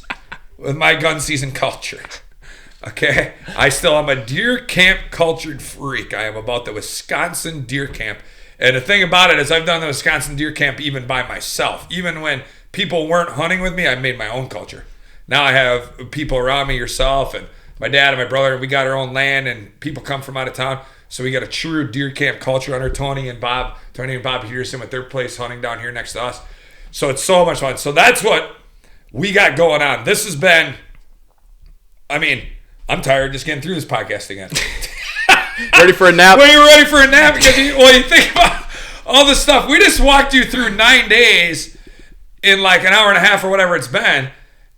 with my gun season culture. Okay? I'm a deer camp cultured freak. I am about the Wisconsin deer camp. And the thing about it is I've done the Wisconsin deer camp even by myself. Even when people weren't hunting with me, I made my own culture. Now I have people around me, yourself, and my dad and my brother. We got our own land, and people come from out of town. So we got a true deer camp culture under Tony and Bob Peterson with their place hunting down here next to us. So it's so much fun. So that's what we got going on. This has been, I'm tired just getting through this podcast again. Ready for a nap? Well, you're ready for a nap because you think about all this stuff. We just walked you through 9 days in like an hour and a half or whatever it's been,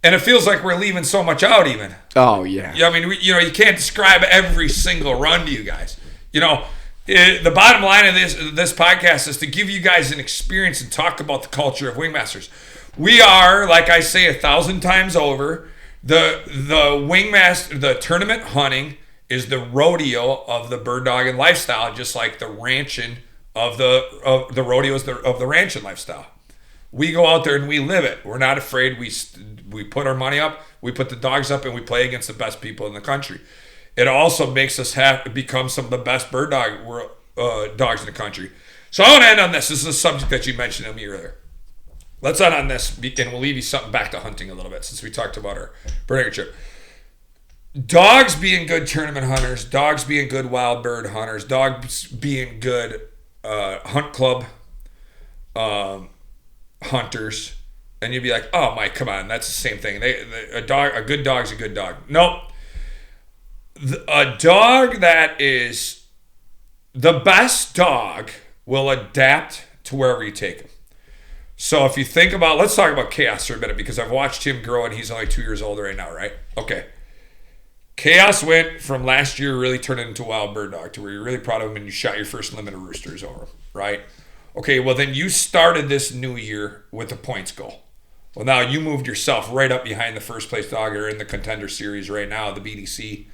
and it feels like we're leaving so much out even. Oh, yeah. You can't describe every single run to you guys. The bottom line of this podcast is to give you guys an experience and talk about the culture of Wingmasters. We are, like I say 1,000 times over, the Wingmaster, the tournament hunting is the rodeo of the bird dogging lifestyle, just like the ranching of the rodeos of the ranching lifestyle. We go out there and we live it. We're not afraid. We put our money up, we put the dogs up, and we play against the best people in the country. It also makes us become some of the best bird dogs in the country. So I want to end on this. This is a subject that you mentioned to me earlier. Let's end on this, and we'll leave you something back to hunting a little bit since we talked about our bird trip. Dogs being good tournament hunters, dogs being good wild bird hunters, dogs being good hunt club hunters, and you'd be like, "Oh, Mike, come on, that's the same thing." A good dog's a good dog. Nope. A dog that is the best dog will adapt to wherever you take him. So if you think about, let's talk about Chaos for a minute because I've watched him grow and he's only 2 years old right now, right? Okay. Chaos went from last year really turning into a wild bird dog to where you're really proud of him and you shot your first limit of roosters over him, right? Okay, well then you started this new year with a points goal. Well, now you moved yourself right up behind the first place dog or in the contender series right now, the BDC,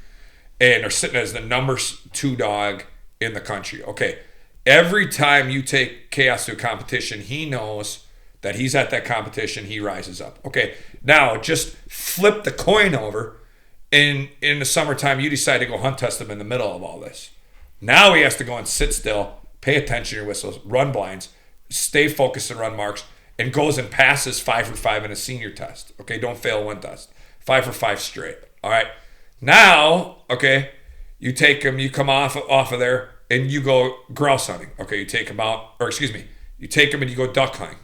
and are sitting as the number 2 dog in the country. Okay, every time you take Chaos to a competition, he knows that he's at that competition, he rises up. Okay, now just flip the coin over in the summertime, you decide to go hunt test him in the middle of all this. Now he has to go and sit still, pay attention to your whistles, run blinds, stay focused and run marks, and goes and passes 5 for 5 in a senior test. Okay, don't fail one test. 5 for 5 straight. All right. Now, okay, you take him, you come off of there, and you go grouse hunting. Okay, you take him out, you take him and you go duck hunting.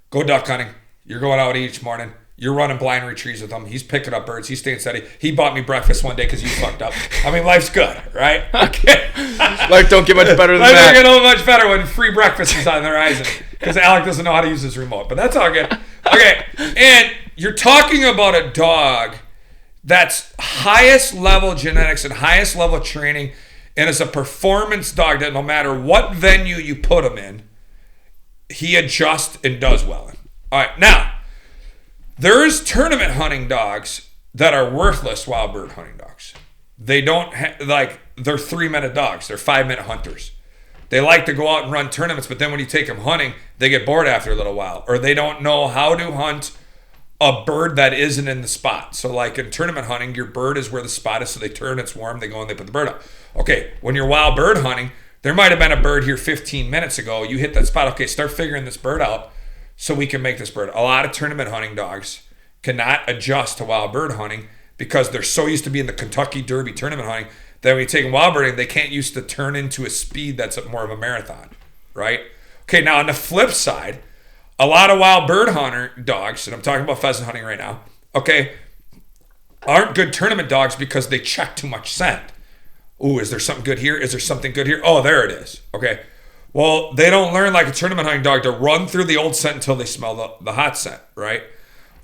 Go duck hunting. You're going out each morning. You're running blind retrieves with him. He's picking up birds. He's staying steady. He bought me breakfast one day because you fucked up. I mean, life's good, right? Okay. Life don't get much better than Life that. don't get much better when free breakfast is on the horizon because Alec doesn't know how to use his remote. But that's all good. Okay. And you're talking about a dog that's highest level genetics and highest level training, and is a performance dog that no matter what venue you put him in, he adjusts and does well in. All right. Now, there's tournament hunting dogs that are worthless wild bird hunting dogs. They don't they're 3-minute dogs. They're 5-minute hunters. They like to go out and run tournaments, but then when you take them hunting, they get bored after a little while, or they don't know how to hunt a bird that isn't in the spot. So like in tournament hunting, your bird is where the spot is, so they turn, it's warm, they go and they put the bird up. Okay, when you're wild bird hunting, there might have been a bird here 15 minutes ago. You hit that spot. Okay, start figuring this bird out so we can make this bird. A lot of tournament hunting dogs cannot adjust to wild bird hunting because they're so used to being the Kentucky Derby tournament hunting that when you take them wild birding, they can't use to turn into a speed that's more of a marathon, right? Okay, now on the flip side, a lot of wild bird hunter dogs, and I'm talking about pheasant hunting right now, okay, aren't good tournament dogs because they check too much scent. Ooh, is there something good here? Is there something good here? Oh, there it is. Okay. Well, they don't learn like a tournament hunting dog to run through the old scent until they smell the hot scent, right?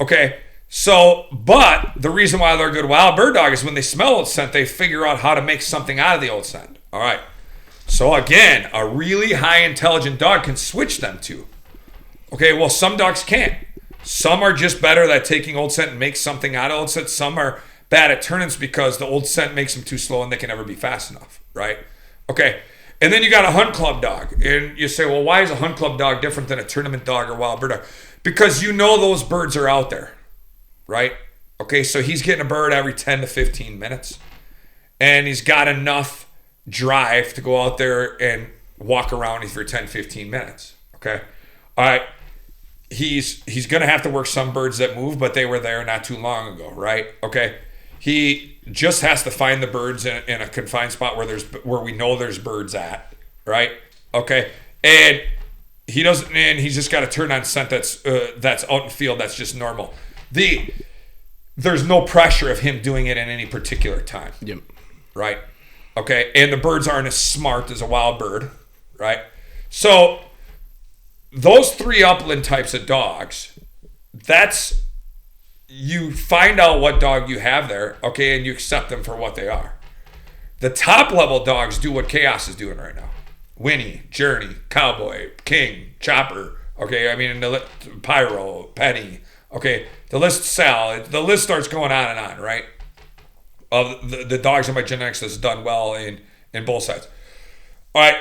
Okay, so, but the reason why they're a good wild bird dog is when they smell old scent, they figure out how to make something out of the old scent. All right. So again, a really high intelligent dog can switch them to. Okay, well, some dogs can't. Some are just better at taking old scent and make something out of old scent. Some are bad at tournaments because the old scent makes them too slow and they can never be fast enough, right? Okay. And then you got a hunt club dog. And you say, well, why is a hunt club dog different than a tournament dog or wild bird dog? Because you know those birds are out there, right? Okay, so he's getting a bird every 10 to 15 minutes. And he's got enough drive to go out there and walk around for 10, 15 minutes, okay? All right, he's going to have to work some birds that move, but they were there not too long ago, right? Okay, he just has to find the birds in a confined spot where we know there's birds at, right? Okay, and he doesn't, and he's just got to turn on scent that's out in field. That's just normal. There's no pressure of him doing it in any particular time. Yep. Right. Okay, and the birds aren't as smart as a wild bird, right? So those 3 upland types of dogs, that's, you find out what dog you have there, okay, and you accept them for what they are. The top level dogs do what Chaos is doing right now. Winnie, Journey, Cowboy, King, Chopper, okay, I mean, Pyro, Penny, okay, the list starts going on and on, right? Of the dogs in my genetics that's done well in both sides. All right.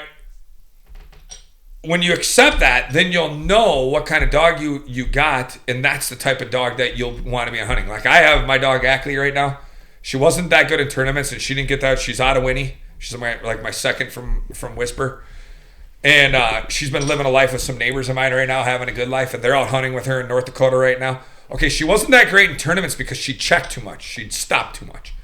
When you accept that, then you'll know what kind of dog you got, and that's the type of dog that you'll want to be hunting. Like I have my dog Ackley right now. She wasn't that good in tournaments, and she didn't get that. She's out of Winnie. She's my second from Whisper. And she's been living a life with some neighbors of mine right now, having a good life, and they're out hunting with her in North Dakota right now. Okay, she wasn't that great in tournaments because she checked too much. She'd stop too much.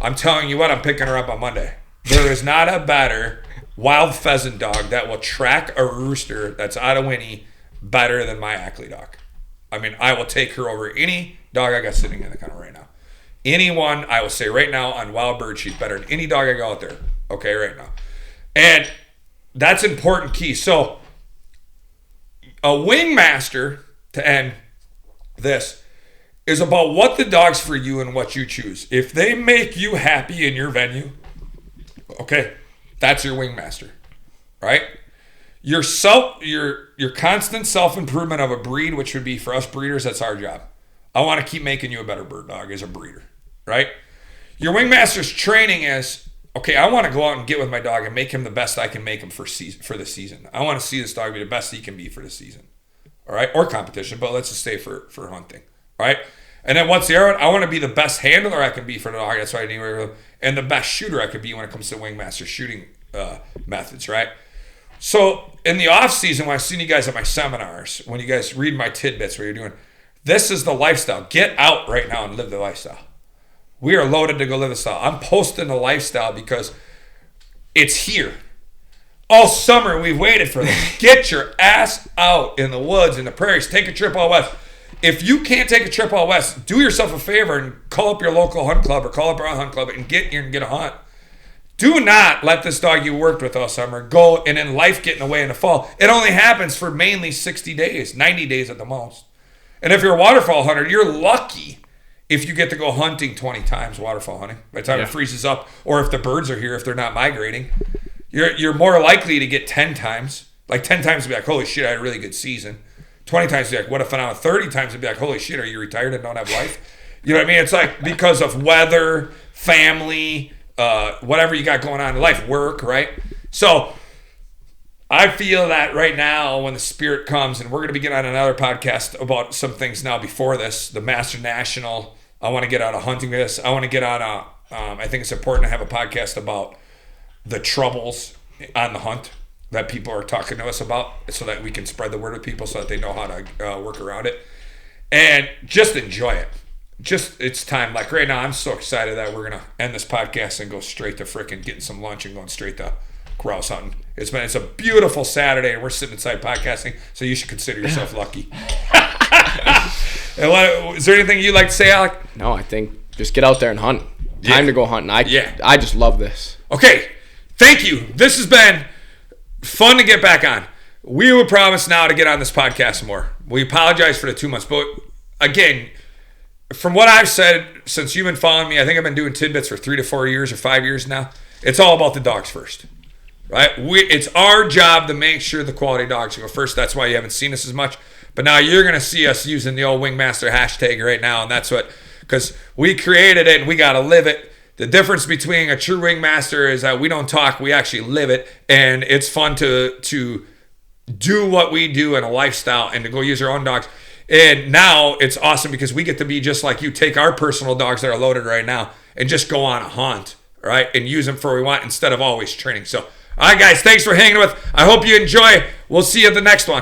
I'm telling you what, I'm picking her up on Monday. There is not a better wild pheasant dog that will track a rooster that's out of Winnie better than my Ackley dog. I mean, I will take her over any dog I got sitting in the kennel right now. Anyone, I will say right now on wild bird, she's better than any dog I got out there. Okay, right now. And that's important key. So a wing master, to end this, is about what the dog's for you and what you choose. If they make you happy in your venue, okay, that's your wing master, right? Your constant self-improvement of a breed, which would be for us breeders, that's our job. I want to keep making you a better bird dog as a breeder, right? Your wing master's training is, okay, I want to go out and get with my dog and make him the best I can make him for the season. I want to see this dog be the best he can be for the season, all right? Or competition, but let's just stay for hunting, all right? And then what's the other one? I want to be the best handler I can be for the dog. That's why I need to, and the best shooter I could be when it comes to Wingmaster shooting methods, right? So in the off season, when I've seen you guys at my seminars, when you guys read my tidbits, what you're doing, this is the lifestyle. Get out right now and live the lifestyle. We are loaded to go live the style. I'm posting the lifestyle because it's here. All summer we've waited for this. Get your ass out in the woods, in the prairies. Take a trip out west. If you can't take a trip out west, do yourself a favor and call up your local hunt club or call up our hunt club and get here and get a hunt. Do not let this dog you worked with all summer go and then life get in the way in the fall. It only happens for mainly 60 days, 90 days at the most. And if you're a waterfowl hunter, you're lucky if you get to go hunting 20 times waterfowl hunting by the time it freezes up, or if the birds are here, if they're not migrating. You're more likely to get 10 times. Like 10 times to be like, holy shit, I had a really good season. 20 times to be like, what if I 30 times to be like, holy shit, are you retired and don't have life? You know what I mean? It's like because of weather, family, whatever you got going on in life, work, right? So I feel that right now when the spirit comes, and we're going to be getting on another podcast about some things now before this, the Master National. I want to get out of hunting this. I want to get on I think it's important to have a podcast about the troubles on the hunt that people are talking to us about so that we can spread the word with people so that they know how to work around it. And just enjoy it. Just, it's time. Like right now, I'm so excited that we're going to end this podcast and go straight to frickin' getting some lunch and going straight to grouse hunting. It's a beautiful Saturday and we're sitting inside podcasting, so you should consider yourself lucky. And is there anything you'd like to say, Alec? No, I think just get out there and hunt. Time to go hunting. I just love this. Okay. Thank you. This has been fun to get back on. We will promise now to get on this podcast more. We apologize for the 2 months, but again, from what I've said since you've been following me, I think I've been doing tidbits for 3 to 4 years or 5 years now. It's all about the dogs first, right? It's our job to make sure the quality dogs go first. That's why you haven't seen us as much. But now you're going to see us using the old Wingmaster hashtag right now, and that's what, because we created it and we got to live it. The difference between a true Wingmaster is that we don't talk, we actually live it, and it's fun to do what we do in a lifestyle and to go use our own dogs. And now it's awesome because we get to be just like you, take our personal dogs that are loaded right now and just go on a hunt, right? And use them for what we want instead of always training. So, all right, guys, thanks for hanging with. I hope you enjoy. We'll see you at the next one.